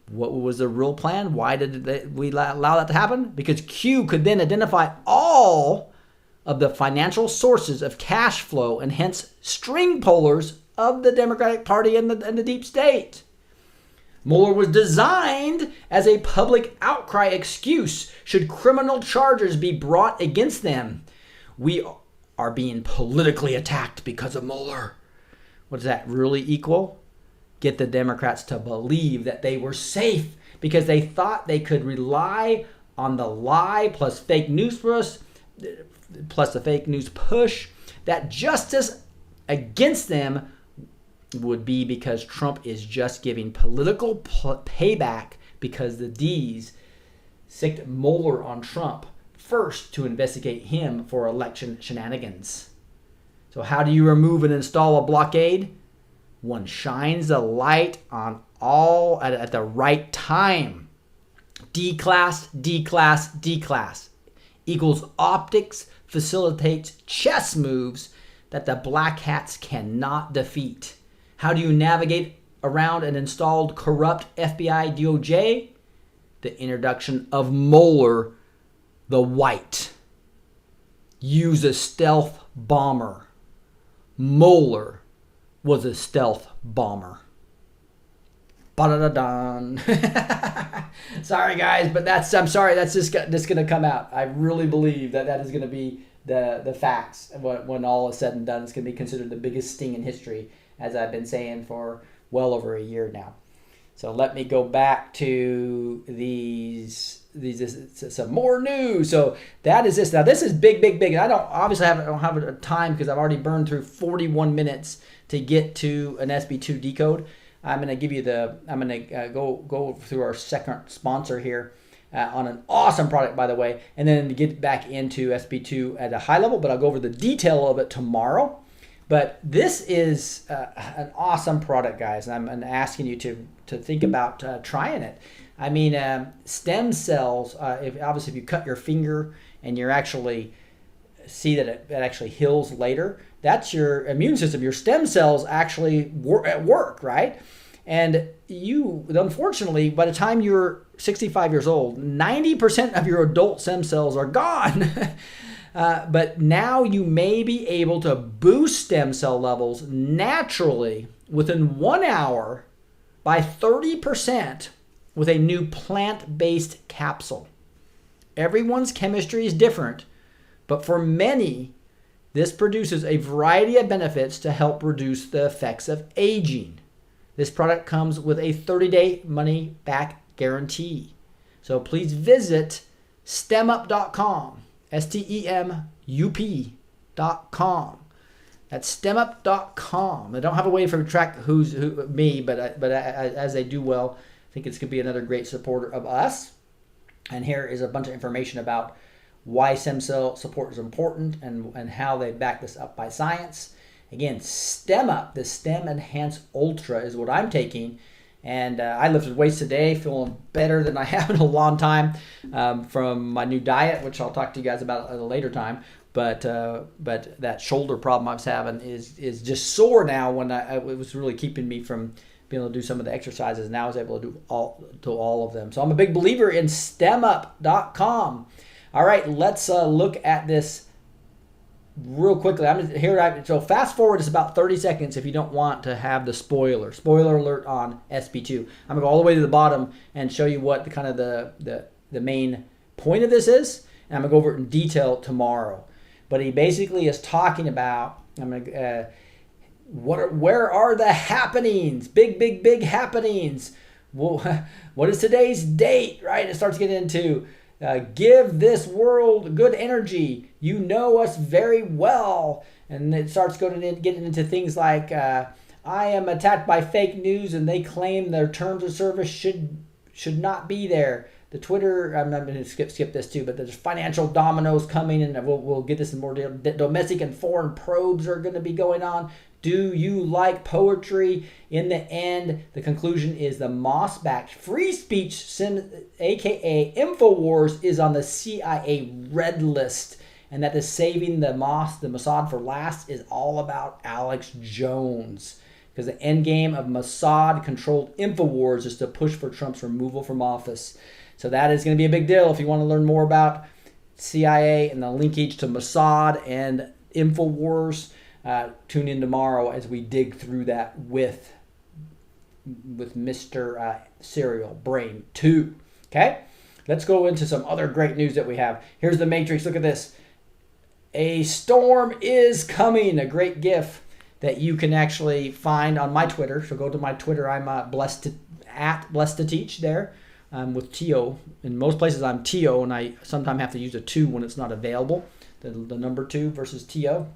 What was the real plan? Why did we allow that to happen? Because Q could then identify all of the financial sources of cash flow and hence string pullers of the Democratic Party and the deep state. Mueller was designed as a public outcry excuse should criminal charges be brought against them. We are being politically attacked because of Mueller. What does that really equal? Get the Democrats to believe that they were safe because they thought they could rely on the lie plus fake news plus the fake news push, that justice against them would be because Trump is just giving political payback because the D's sicked Mueller on Trump first to investigate him for election shenanigans. So how do you remove and install a blockade? One shines a light on all at the right time. D-class, D-class, D-class equals optics facilitates chess moves that the black hats cannot defeat. How do you navigate around an installed corrupt FBI DOJ? The introduction of Mueller the White. Use a stealth bomber. Mueller was a stealth bomber. Ba-da-da-dun. Sorry guys, but I'm sorry, that's just going to come out. I really believe that is going to be the facts. When all is said and done, it's going to be considered the biggest sting in history, as I've been saying for well over a year now. So let me go back to these some more news. So that is this. Now this is big. And I don't have a time because I've already burned through 41 minutes to get to an SB2 decode. I'm going to give you go through our second sponsor here on an awesome product, by the way, and then get back into SB2 at a high level, but I'll go over the detail of it tomorrow. But this is an awesome product, guys, and I'm asking you to think about trying it. I mean, stem cells, if you cut your finger and you're actually see that it actually heals later, that's your immune system. Your stem cells actually at work, right? And you, unfortunately, by the time you're 65 years old, 90% of your adult stem cells are gone. But now you may be able to boost stem cell levels naturally within 1 hour by 30% with a new plant-based capsule. Everyone's chemistry is different, but for many, this produces a variety of benefits to help reduce the effects of aging. This product comes with a 30-day money-back guarantee. So please visit stemup.com, STEMUP.com. That's stemup.com. I don't have a way to track who's me, but as they do well, I think it's going to be another great supporter of us. And here is a bunch of information about why stem cell support is important and how they back this up by science. Again, StemUp, the Stem Enhance Ultra is what I'm taking. And I lifted weights today, feeling better than I have in a long time from my new diet, which I'll talk to you guys about at a later time. But that shoulder problem I was having is just sore now when it was really keeping me from being able to do some of the exercises. Now I was able to do all of them. So I'm a big believer in stemup.com. All right, let's look at this real quickly. So fast forward is about 30 seconds if you don't want to have the spoiler alert on SB2. I'm gonna go all the way to the bottom and show you what the main point of this is, and I'm gonna go over it in detail tomorrow. But he basically is talking about where are the happenings, big happenings. Well, what is today's date, right? It starts getting into give this world good energy. You know us very well. And it starts getting into things like, I am attacked by fake news and they claim their terms of service should not be there. The Twitter, I'm going to skip this too, but there's financial dominoes coming, and we'll get this in more detail. Domestic and foreign probes are going to be going on. Do you like poetry? In the end, the conclusion is the Moss-backed free speech, aka InfoWars, is on the CIA red list, and that the saving the Mossad for last is all about Alex Jones. Because the end game of Mossad-controlled InfoWars is to push for Trump's removal from office. So that is going to be a big deal. If you want to learn more about CIA and the linkage to Mossad and InfoWars, tune in tomorrow as we dig through that with Mr. Serial Brain 2. Okay? Let's go into some other great news that we have. Here's the Matrix. Look at this. A storm is coming. A great GIF that you can actually find on my Twitter. So go to my Twitter. I'm blessed to teach there with T-O. In most places I'm T-O, and I sometimes have to use a 2 when it's not available. The number 2 versus T-O.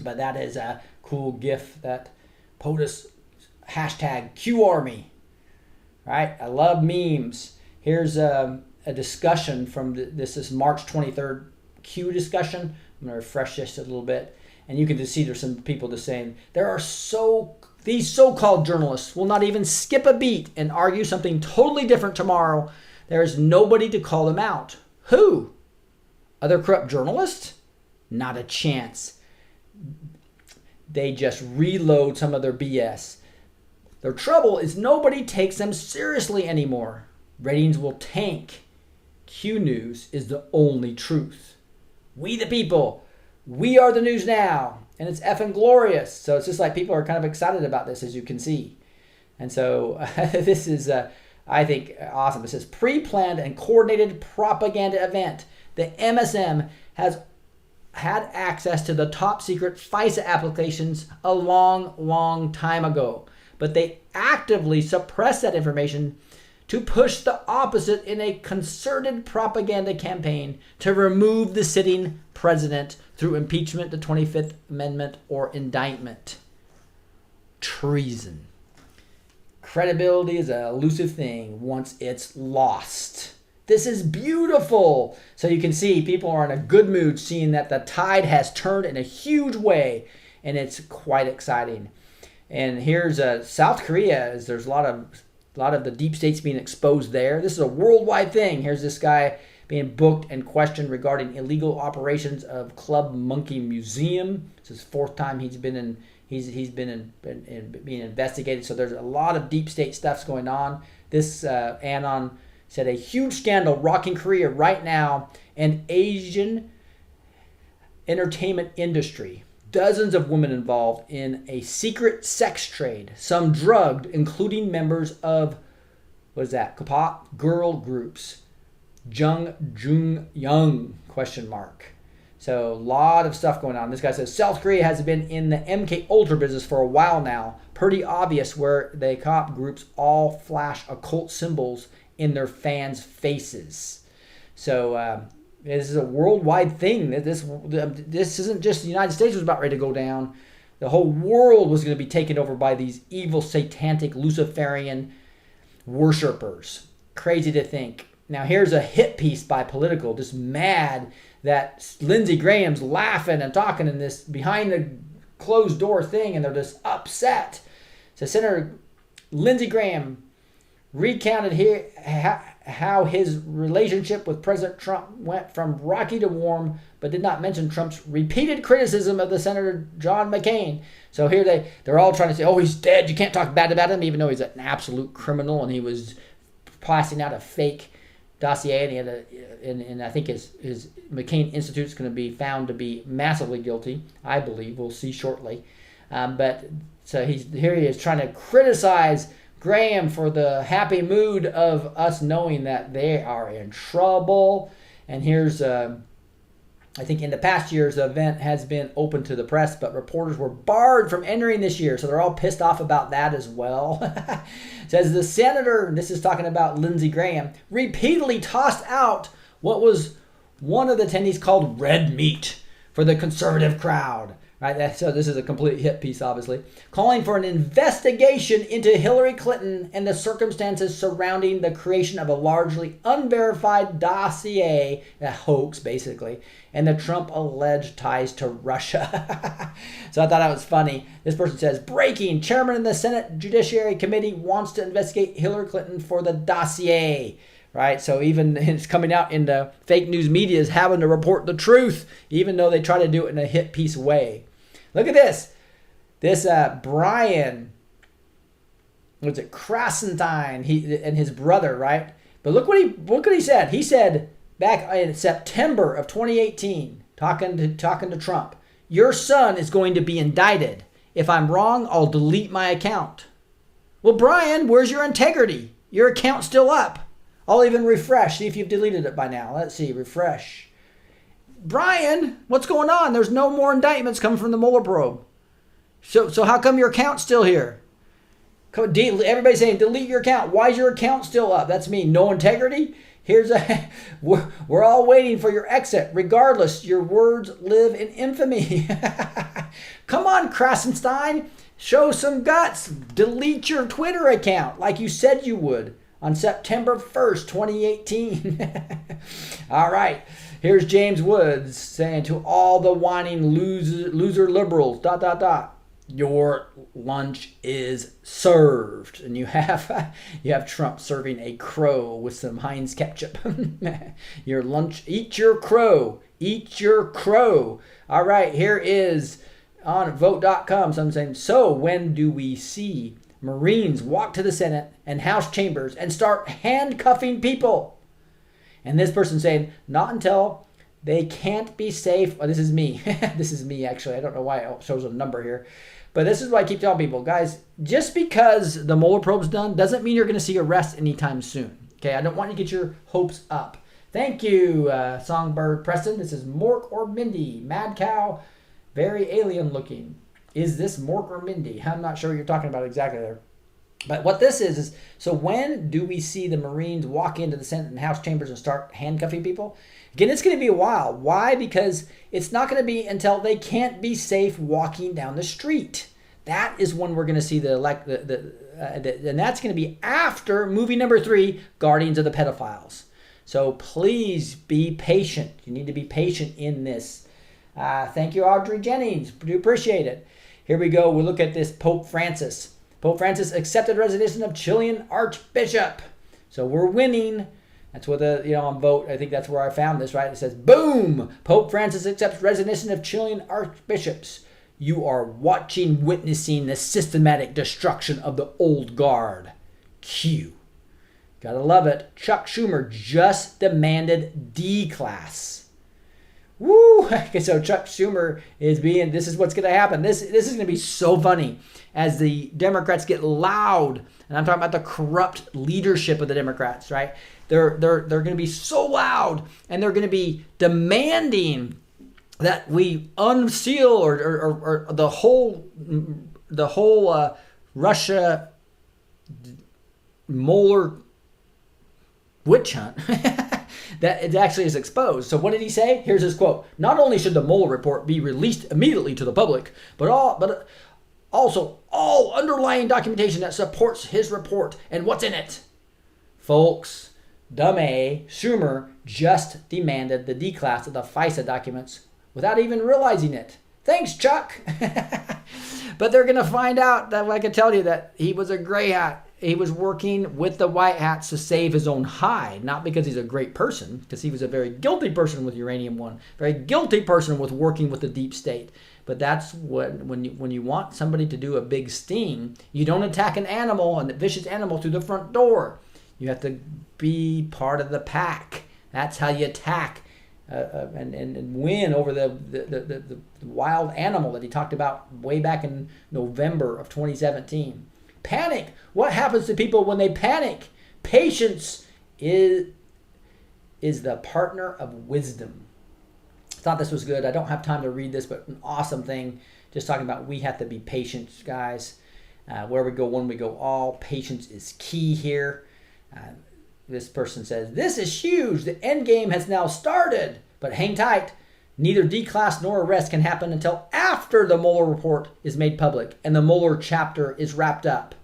But that is a cool GIF that POTUS hashtag QArmy. Right? I love memes. Here's a discussion from this is March 23rd Q discussion. I'm going to refresh this a little bit. And you can just see there's some people just saying these so-called journalists will not even skip a beat and argue something totally different tomorrow. There is nobody to call them out. Who? Other corrupt journalists? Not a chance. They just reload some of their BS. Their trouble is nobody takes them seriously anymore. Ratings will tank. Q News is the only truth. We the people. We are the news now. And it's effing glorious. So it's just like people are kind of excited about this, as you can see. And so this is, I think, awesome. This is pre-planned and coordinated propaganda event. The MSM has had access to the top secret FISA applications a long time ago. But they actively suppress that information to push the opposite in a concerted propaganda campaign to remove the sitting president through impeachment, the 25th Amendment, or indictment. Treason. Credibility is an elusive thing once it's lost. This is beautiful. So you can see people are in a good mood seeing that the tide has turned in a huge way, and it's quite exciting. And here's South Korea. There's a lot of the deep states being exposed there. This is a worldwide thing. Here's this guy being booked and questioned regarding illegal operations of Club Monkey Museum. It's his 4th time he's been being investigated. So there's a lot of deep state stuff's going on. This Anon said a huge scandal rocking Korea right now and Asian entertainment industry. Dozens of women involved in a secret sex trade, some drugged, including members of, K-pop girl groups. Jung Young, ? So a lot of stuff going on. This guy says South Korea has been in the MK Ultra business for a while now. Pretty obvious where the K-pop groups all flash occult symbols in their fans' faces. So this is a worldwide thing. This isn't just the United States was about ready to go down. The whole world was going to be taken over by these evil, satanic, Luciferian worshippers. Crazy to think. Now here's a hit piece by Political, just mad that Lindsey Graham's laughing and talking in this behind the closed door thing, and they're just upset. So Senator Lindsey Graham recounted here how his relationship with President Trump went from rocky to warm, but did not mention Trump's repeated criticism of the Senator John McCain. So here they're all trying to say, oh, he's dead. You can't talk bad about him, even though he's an absolute criminal, and he was passing out a fake dossier, and I think his McCain Institute is going to be found to be massively guilty. I believe we'll see shortly. But so he is trying to criticize Graham for the happy mood of us knowing that they are in trouble. And here's I think in the past years the event has been open to the press, but reporters were barred from entering this year, so they're all pissed off about that as well. Says the senator, and this is talking about Lindsey Graham, repeatedly tossed out what was one of the attendees called red meat for the conservative crowd. Right, so this is a complete hit piece, obviously. Calling for an investigation into Hillary Clinton and the circumstances surrounding the creation of a largely unverified dossier, a hoax basically, and the Trump alleged ties to Russia. So I thought that was funny. This person says, breaking, Chairman of the Senate Judiciary Committee wants to investigate Hillary Clinton for the dossier. Right, so even it's coming out in the fake news media is having to report the truth, even though they try to do it in a hit piece way. Look at this. This Brian, what's it, Krassenstein, he and his brother, right? But look what he said. He said back in September of 2018, talking to Trump, your son is going to be indicted. If I'm wrong, I'll delete my account. Well, Brian, where's your integrity? Your account's still up. I'll even refresh, see if you've deleted it by now. Let's see, refresh. Brian, what's going on? There's no more indictments coming from the Mueller probe. So how come your account's still here? Everybody's saying, delete your account. Why is your account still up? That's me. No integrity? We're all waiting for your exit. Regardless, your words live in infamy. Come on, Krassenstein. Show some guts. Delete your Twitter account like you said you would. On September 1st, 2018. All right. Here's James Woods saying to all the whining loser liberals, ... Your lunch is served. And you have Trump serving a crow with some Heinz ketchup. Your lunch, eat your crow. Eat your crow. All right. Here is on vote.com. So I'm saying, so when do we see Marines walk to the Senate and House chambers and start handcuffing people? And this person saying, not until they can't be safe. Oh, this is me. This is me, actually. I don't know why it shows a number here. But this is what I keep telling people. Guys, just because the Mueller probe's done doesn't mean you're going to see arrests anytime soon. Okay, I don't want you to get your hopes up. Thank you, Songbird Preston. This is Mork or Mindy. Mad Cow, very alien looking. Is this Mork or Mindy? I'm not sure what you're talking about exactly there. But what this is so when do we see the Marines walk into the Senate and House chambers and start handcuffing people? Again, it's going to be a while. Why? Because it's not going to be until they can't be safe walking down the street. That is when we're going to see and that's going to be after movie number 3, Guardians of the Pedophiles. So please be patient. You need to be patient in this. Thank you, Audrey Jennings. Do appreciate it. Here we go. We look at this Pope Francis. Pope Francis accepted resignation of Chilean Archbishop. So we're winning. That's what on vote. I think that's where I found this, right? It says, boom! Pope Francis accepts resignation of Chilean archbishops. You are witnessing the systematic destruction of the old guard. Q. Gotta love it. Chuck Schumer just demanded D-class. Woo! Okay, so Chuck Schumer this is what's going to happen. This is going to be so funny as the Democrats get loud. And I'm talking about the corrupt leadership of the Democrats, right? They're going to be so loud and they're going to be demanding that we unseal or the whole Russia Mueller witch hunt. That it actually is exposed. So what did he say? Here's his quote. Not only should the Mueller report be released immediately to the public, but also all underlying documentation that supports his report and what's in it. Folks, dumb A, Schumer just demanded the D-class of the FISA documents without even realizing it. Thanks, Chuck. But they're going to find out that, like I tell you, that he was a gray hat. He was working with the white hats to save his own hide, not because he's a great person, because he was a very guilty person with Uranium One, very guilty person with working with the deep state. But that's when you want somebody to do a big sting, you don't attack an animal, a vicious animal, through the front door. You have to be part of the pack. That's how you attack and win over the wild animal that he talked about way back in November of 2017. Panic. What happens to people when they panic? Patience is the partner of wisdom. I thought this was good. I don't have time to read this, but an awesome thing. Just talking about we have to be patient, guys. Where we go, when we go, all patience is key here. This person says, this is huge. The end game has now started. But hang tight. Neither declass nor arrest can happen until after the Mueller report is made public and the Mueller chapter is wrapped up.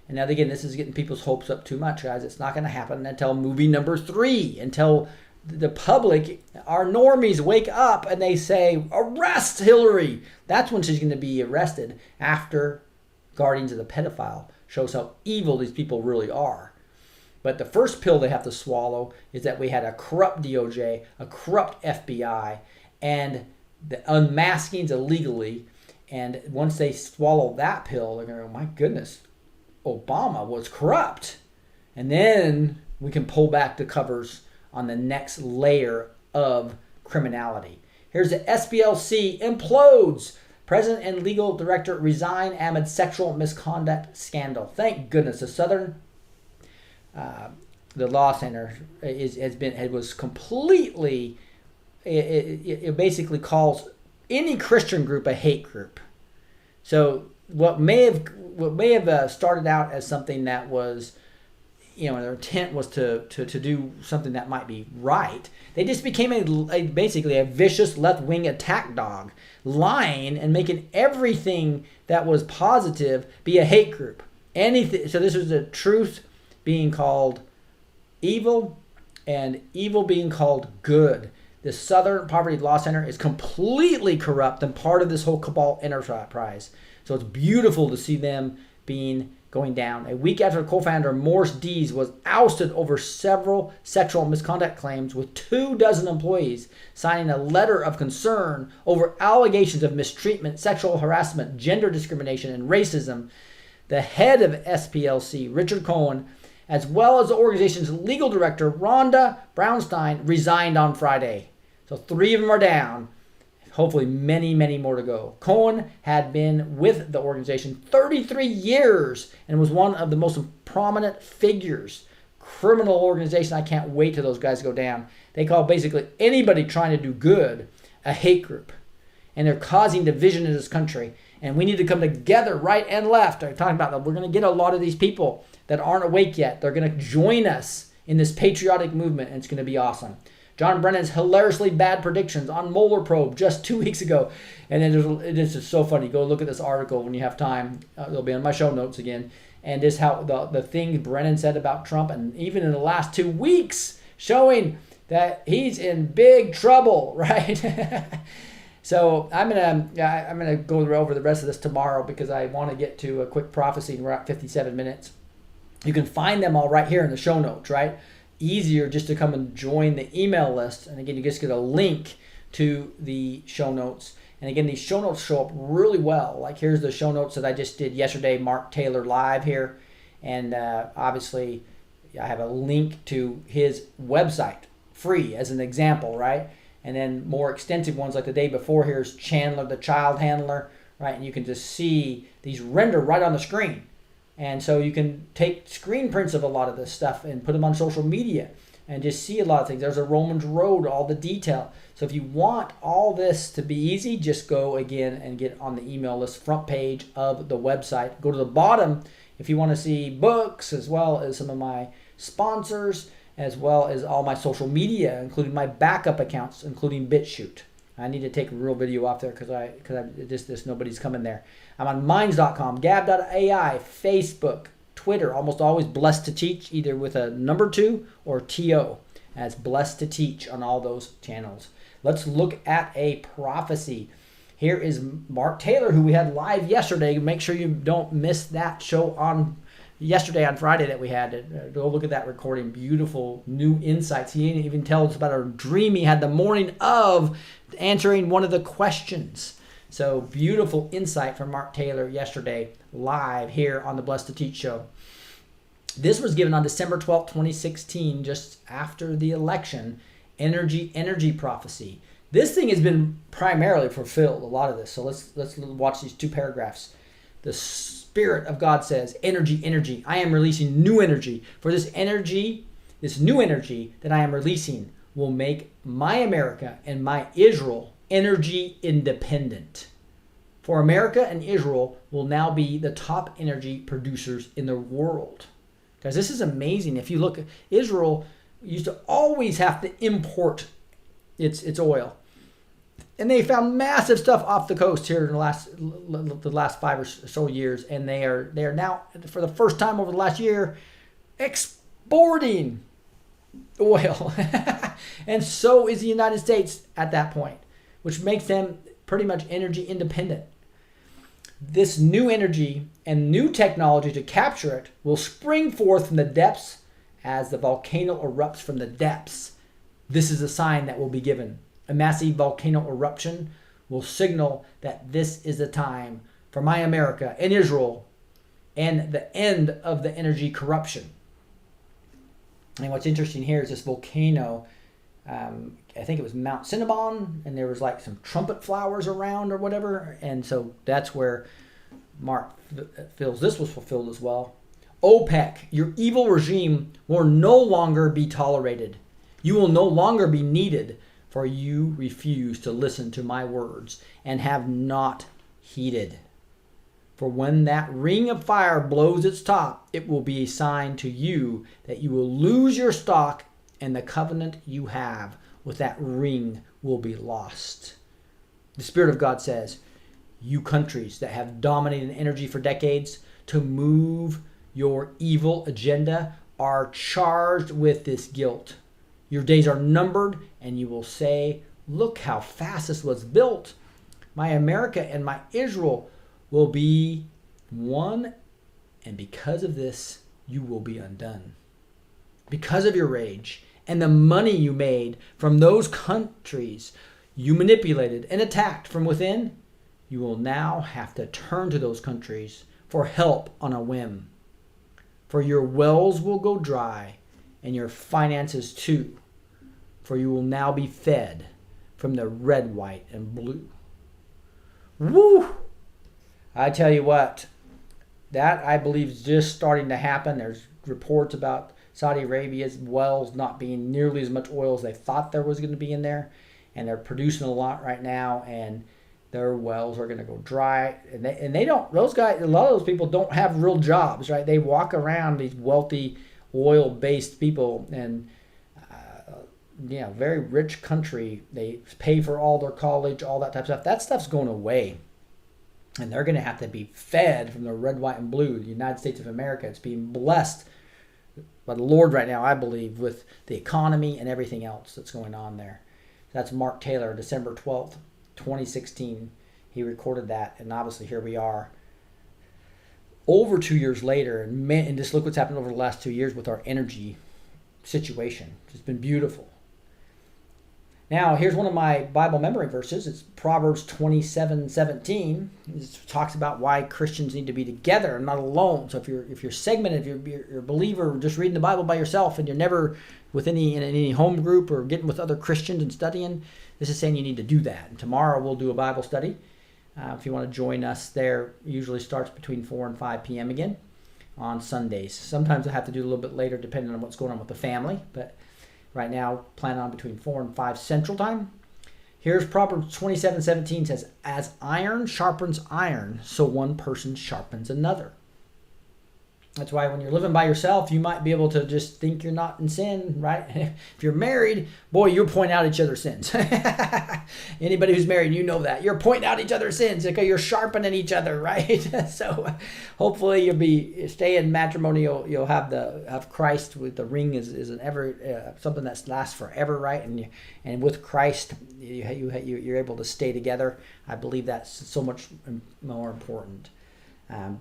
And now, again, this is getting people's hopes up too much, guys. It's not going to happen until movie number 3, until the public, our normies, wake up and they say, arrest Hillary. That's when she's going to be arrested, after Guardians of the Pedophile shows how evil these people really are. But the first pill they have to swallow is that we had a corrupt DOJ, a corrupt FBI, and the unmaskings illegally. And once they swallow that pill, they're going to go, my goodness, Obama was corrupt. And then we can pull back the covers on the next layer of criminality. Here's the SPLC implodes. President and legal director resign amid sexual misconduct scandal. Thank goodness. The Southern, the law center was completely, it basically calls any Christian group a hate group. So what may have started out as something that was, their intent was to do something that might be right. They just became basically a vicious left-wing attack dog, lying and making everything that was positive be a hate group. Anything. So this was the truth being called evil and evil being called good. The Southern Poverty Law Center is completely corrupt and part of this whole cabal enterprise. So it's beautiful to see them going down. A week after co-founder Morris Dees was ousted over several sexual misconduct claims, with 24 employees signing a letter of concern over allegations of mistreatment, sexual harassment, gender discrimination, and racism, the head of SPLC, Richard Cohen, as well as the organization's legal director, Rhonda Brownstein, resigned on Friday. So 3 of them are down. Hopefully many, many more to go. Cohen had been with the organization 33 years and was one of the most prominent figures. Criminal organization. I can't wait till those guys go down. They call basically anybody trying to do good a hate group. And they're causing division in this country. And we need to come together, right and left. I'm talking about that. We're going to get a lot of these people that aren't awake yet. They're going to join us in this patriotic movement, and it's going to be awesome. John Brennan's hilariously bad predictions on Mueller probe just 2 weeks ago. And then it's just so funny. Go look at this article when you have time. It'll be in my show notes again. And just how the things Brennan said about Trump, and even in the last 2 weeks, showing that he's in big trouble, right? So I'm gonna go over the rest of this tomorrow, because I want to get to a quick prophecy, and we're at 57 minutes. You can find them all right here in the show notes, right? Easier just to come and join the email list. And again, you just get a link to the show notes. And again, these show notes show up really well. Like here's the show notes that I just did yesterday, Mark Taylor live here. And obviously I have a link to his website, free as an example, right? And then more extensive ones like the day before, here's Chandler, the child handler, right? And you can just see these render right on the screen. And so you can take screen prints of a lot of this stuff and put them on social media and just see a lot of things. There's a Romans Road, all the detail. So if you want all this to be easy, just go again and get on the email list, front page of the website. Go to the bottom if you want to see books, as well as some of my sponsors, as well as all my social media, including my backup accounts, including BitChute. I need to take a real video off there because nobody's coming there. I'm on Minds.com, Gab.ai, Facebook, Twitter, almost always Blessed to Teach, either with a number 2 or TO. That's Blessed to Teach on all those channels. Let's look at a prophecy. Here is Mark Taylor, who we had live yesterday. Make sure you don't miss that show on yesterday on Friday that we had. Go look at that recording. Beautiful new insights. He even tells us about a dream he had the morning of answering one of the questions. So beautiful insight from Mark Taylor yesterday live here on the Blessed to Teach show. This was given on December 12th, 2016, just after the election. Energy prophecy. This thing has been primarily fulfilled, a lot of this. So let's watch these 2 paragraphs. The Spirit of God says, energy. I am releasing new energy. For this new energy that I am releasing will make my America and my Israel energy independent. For America and Israel will now be the top energy producers in the world. Guys, this is amazing. If you look, Israel used to always have to import its oil. And they found massive stuff off the coast here in the last 5 or so years, and they are now, for the first time over the last year, exporting oil. And so is the United States at that point, which makes them pretty much energy independent. This new energy and new technology to capture it will spring forth from the depths as the volcano erupts from the depths. This is a sign that will be given. A massive volcano eruption will signal that this is the time for my America and Israel and the end of the energy corruption. And what's interesting here is this volcano, I think it was Mount Cinnabon, and there was like some trumpet flowers around or whatever. And so that's where Mark feels this was fulfilled as well. OPEC, your evil regime will no longer be tolerated. You will no longer be needed, for you refuse to listen to my words and have not heeded. For when that ring of fire blows its top, it will be a sign to you that you will lose your stock, and the covenant you have with that ring will be lost. The Spirit of God says, you countries that have dominated energy for decades to move your evil agenda are charged with this guilt. Your days are numbered, and you will say, look how fast this was built. My America and my Israel will be one, and because of this, you will be undone. Because of your rage and the money you made from those countries you manipulated and attacked from within, you will now have to turn to those countries for help on a whim. For your wells will go dry, and your finances too, for you will now be fed from the red, white, and blue. Woo! I tell you what, that I believe is just starting to happen. There's reports about Saudi Arabia's wells not being nearly as much oil as they thought there was going to be in there, and they're producing a lot right now, and their wells are going to go dry, and they don't, those guys, a lot of those people don't have real jobs, right? They walk around, these wealthy oil-based people, and very rich country. They pay for all their college, all that type of stuff. That stuff's going away, and they're going to have to be fed from the red, white, and blue. The United States of America, it's being blessed by the Lord right now, I believe, with the economy and everything else that's going on there. That's Mark Taylor, December 12th. 2016, he recorded that, and obviously here we are over 2 years later, and just look what's happened over the last 2 years with our energy situation. It's been beautiful. Now, here's one of my Bible memory verses. It's Proverbs 27:17. It talks about why Christians need to be together and not alone. So if you're segmented, if you're a believer just reading the Bible by yourself and you're never with in any home group or getting with other Christians and studying, this is saying you need to do that. And tomorrow we'll do a Bible study. If you want to join us there, it usually starts between 4 and 5 p.m. again on Sundays. Sometimes I have to do a little bit later depending on what's going on with the family, but right now, plan on between 4 and 5 Central Time. Here's Proverbs 27:17 says, as iron sharpens iron, so one person sharpens another. That's why when you're living by yourself, you might be able to just think you're not in sin, right? If you're married, boy, you'll point out each other's sins. Anybody who's married, you know that. You're pointing out each other's sins because you're sharpening each other, right? So hopefully you'll be stay in matrimony. You'll have Christ with the ring is an ever something that lasts forever, right? And with Christ, you're able to stay together. I believe that's so much more important.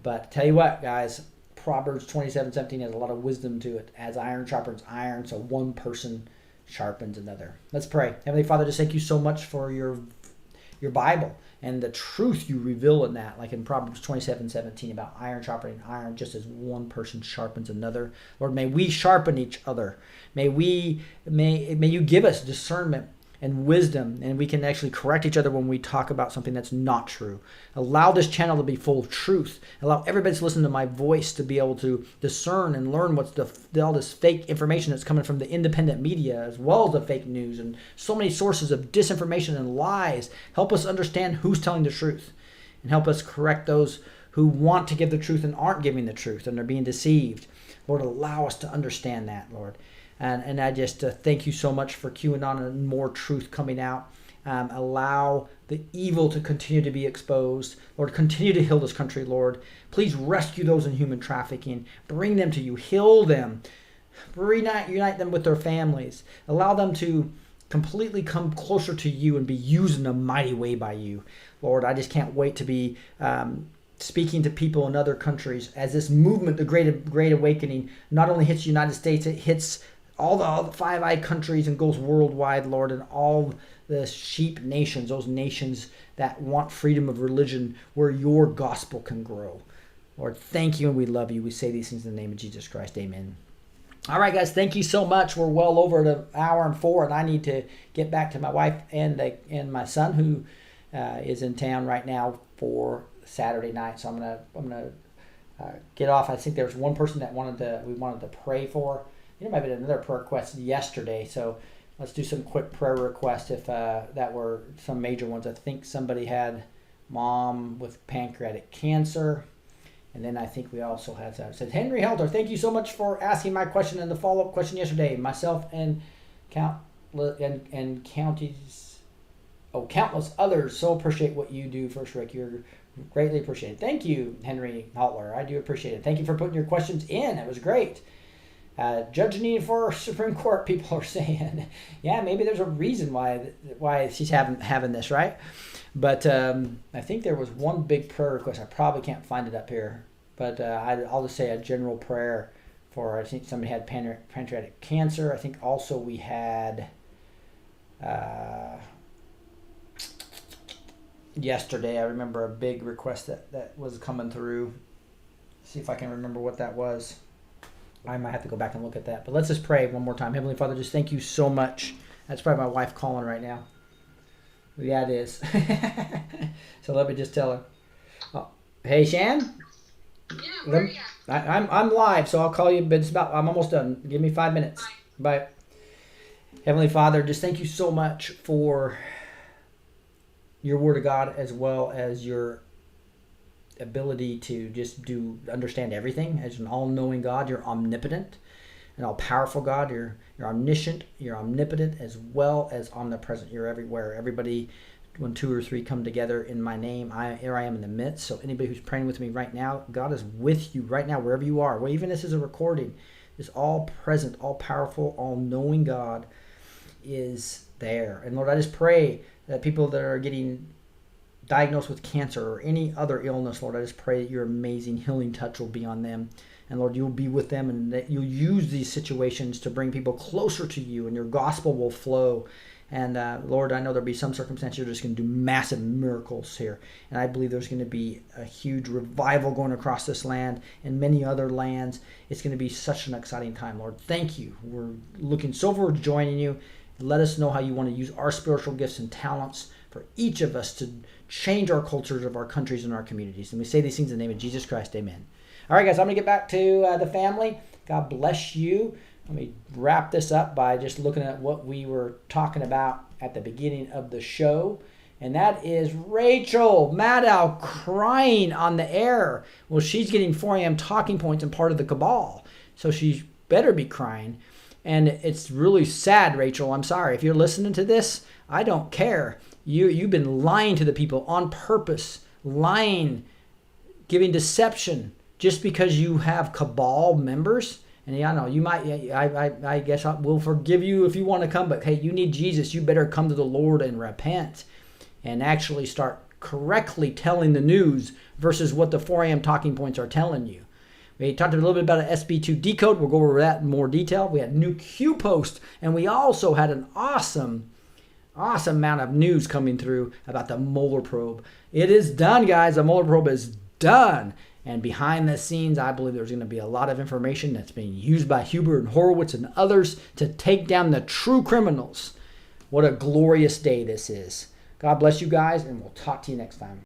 But tell you what, guys. Proverbs 27:17 has a lot of wisdom to it. As iron sharpens iron, so one person sharpens another. Let's pray. Heavenly Father, just thank you so much for your Bible and the truth you reveal in that, like in Proverbs 27:17 about iron sharpening iron, just as one person sharpens another. Lord, may we sharpen each other. May you give us discernment and wisdom, and we can actually correct each other when we talk about something that's not true. Allow this channel to be full of truth. Allow everybody to listen to my voice to be able to discern and learn what's all this fake information that's coming from the independent media, as well as the fake news and so many sources of disinformation and lies. Help us understand who's telling the truth, and help us correct those who want to give the truth and aren't giving the truth and are being deceived. Lord, allow us to understand that, Lord. And I just thank you so much for QAnon and more truth coming out. allow the evil to continue to be exposed. Lord, continue to heal this country, Lord. Please rescue those in human trafficking. Bring them to you. Heal them. Unite them with their families. Allow them to completely come closer to you and be used in a mighty way by you. Lord, I just can't wait to be speaking to people in other countries as this movement, the Great Awakening, not only hits the United States, it hits all the Five Eyes countries and goes worldwide, Lord, and all the sheep nations, those nations that want freedom of religion where your gospel can grow. Lord, thank you and we love you. We say these things in the name of Jesus Christ. Amen. All right, guys, thank you so much. We're well over the hour and 4, and I need to get back to my wife and my son, who is in town right now for Saturday night. So I'm gonna get off. I think there was one person that we wanted to pray for. There might have been another prayer request yesterday. So let's do some quick prayer requests if that were some major ones. I think somebody had mom with pancreatic cancer. And then I think we also had, it said, Henry Helter, thank you so much for asking my question and the follow-up question yesterday. Myself and countless others so appreciate what you do, First Rick. You're greatly appreciated. Thank you, Henry Haltler. I do appreciate it. Thank you for putting your questions in. It was great. Judge needed for Supreme Court, people are saying. Yeah, maybe there's a reason why she's having this, right? But I think there was one big prayer request. I probably can't find it up here. But I'll just say a general prayer for, I think somebody had pancreatic cancer. I think also we had yesterday, I remember a big request that was coming through. See if I can remember what that was. I might have to go back and look at that. But let's just pray one more time. Heavenly Father, just thank you so much. That's probably my wife calling right now. Yeah, it is. So let me just tell her. Oh, hey, Shan? Yeah, where are you at? I'm live, so I'll call you, but I'm almost done. Give me 5 minutes. Bye. Heavenly Father, just thank you so much for your Word of God, as well as your ability to just understand everything. As an all-knowing God, you're omnipotent, an all-powerful God. You're omniscient, you're omnipotent, as well as omnipresent. You're everywhere. Everybody, when 2 or 3 come together in my name, here I am in the midst. So anybody who's praying with me right now, God is with you right now, wherever you are. Well, even this is a recording. This all-present, all-powerful, all-knowing God is there. And Lord, I just pray that people that are getting diagnosed with cancer or any other illness, Lord, I just pray that your amazing healing touch will be on them. And Lord, you'll be with them, and that you'll use these situations to bring people closer to you, and your gospel will flow. And Lord, I know there'll be some circumstances you're just going to do massive miracles here. And I believe there's going to be a huge revival going across this land and many other lands. It's going to be such an exciting time, Lord. Thank you. We're looking so forward to joining you. Let us know how you want to use our spiritual gifts and talents for each of us to change our cultures of our countries and our communities. And we say these things in the name of Jesus Christ. Amen. All right, guys, I'm going to get back to the family. God bless you. Let me wrap this up by just looking at what we were talking about at the beginning of the show. And that is Rachel Maddow crying on the air. Well, she's getting 4 a.m. talking points and part of the cabal. So she better be crying. And it's really sad, Rachel. I'm sorry. If you're listening to this, I don't care. You've been lying to the people on purpose. Lying, giving deception, just because you have cabal members. And I know you might, I guess we'll forgive you if you want to come, but hey, you need Jesus. You better come to the Lord and repent and actually start correctly telling the news versus what the 4 a.m. talking points are telling you. We talked a little bit about an SB2 code. We'll go over that in more detail. We had new Q post, and we also had an awesome amount of news coming through about the Mueller probe. It is done, guys. The Mueller probe is done. And behind the scenes, I believe there's going to be a lot of information that's being used by Huber and Horowitz and others to take down the true criminals. What a glorious day this is. God bless you guys, and we'll talk to you next time.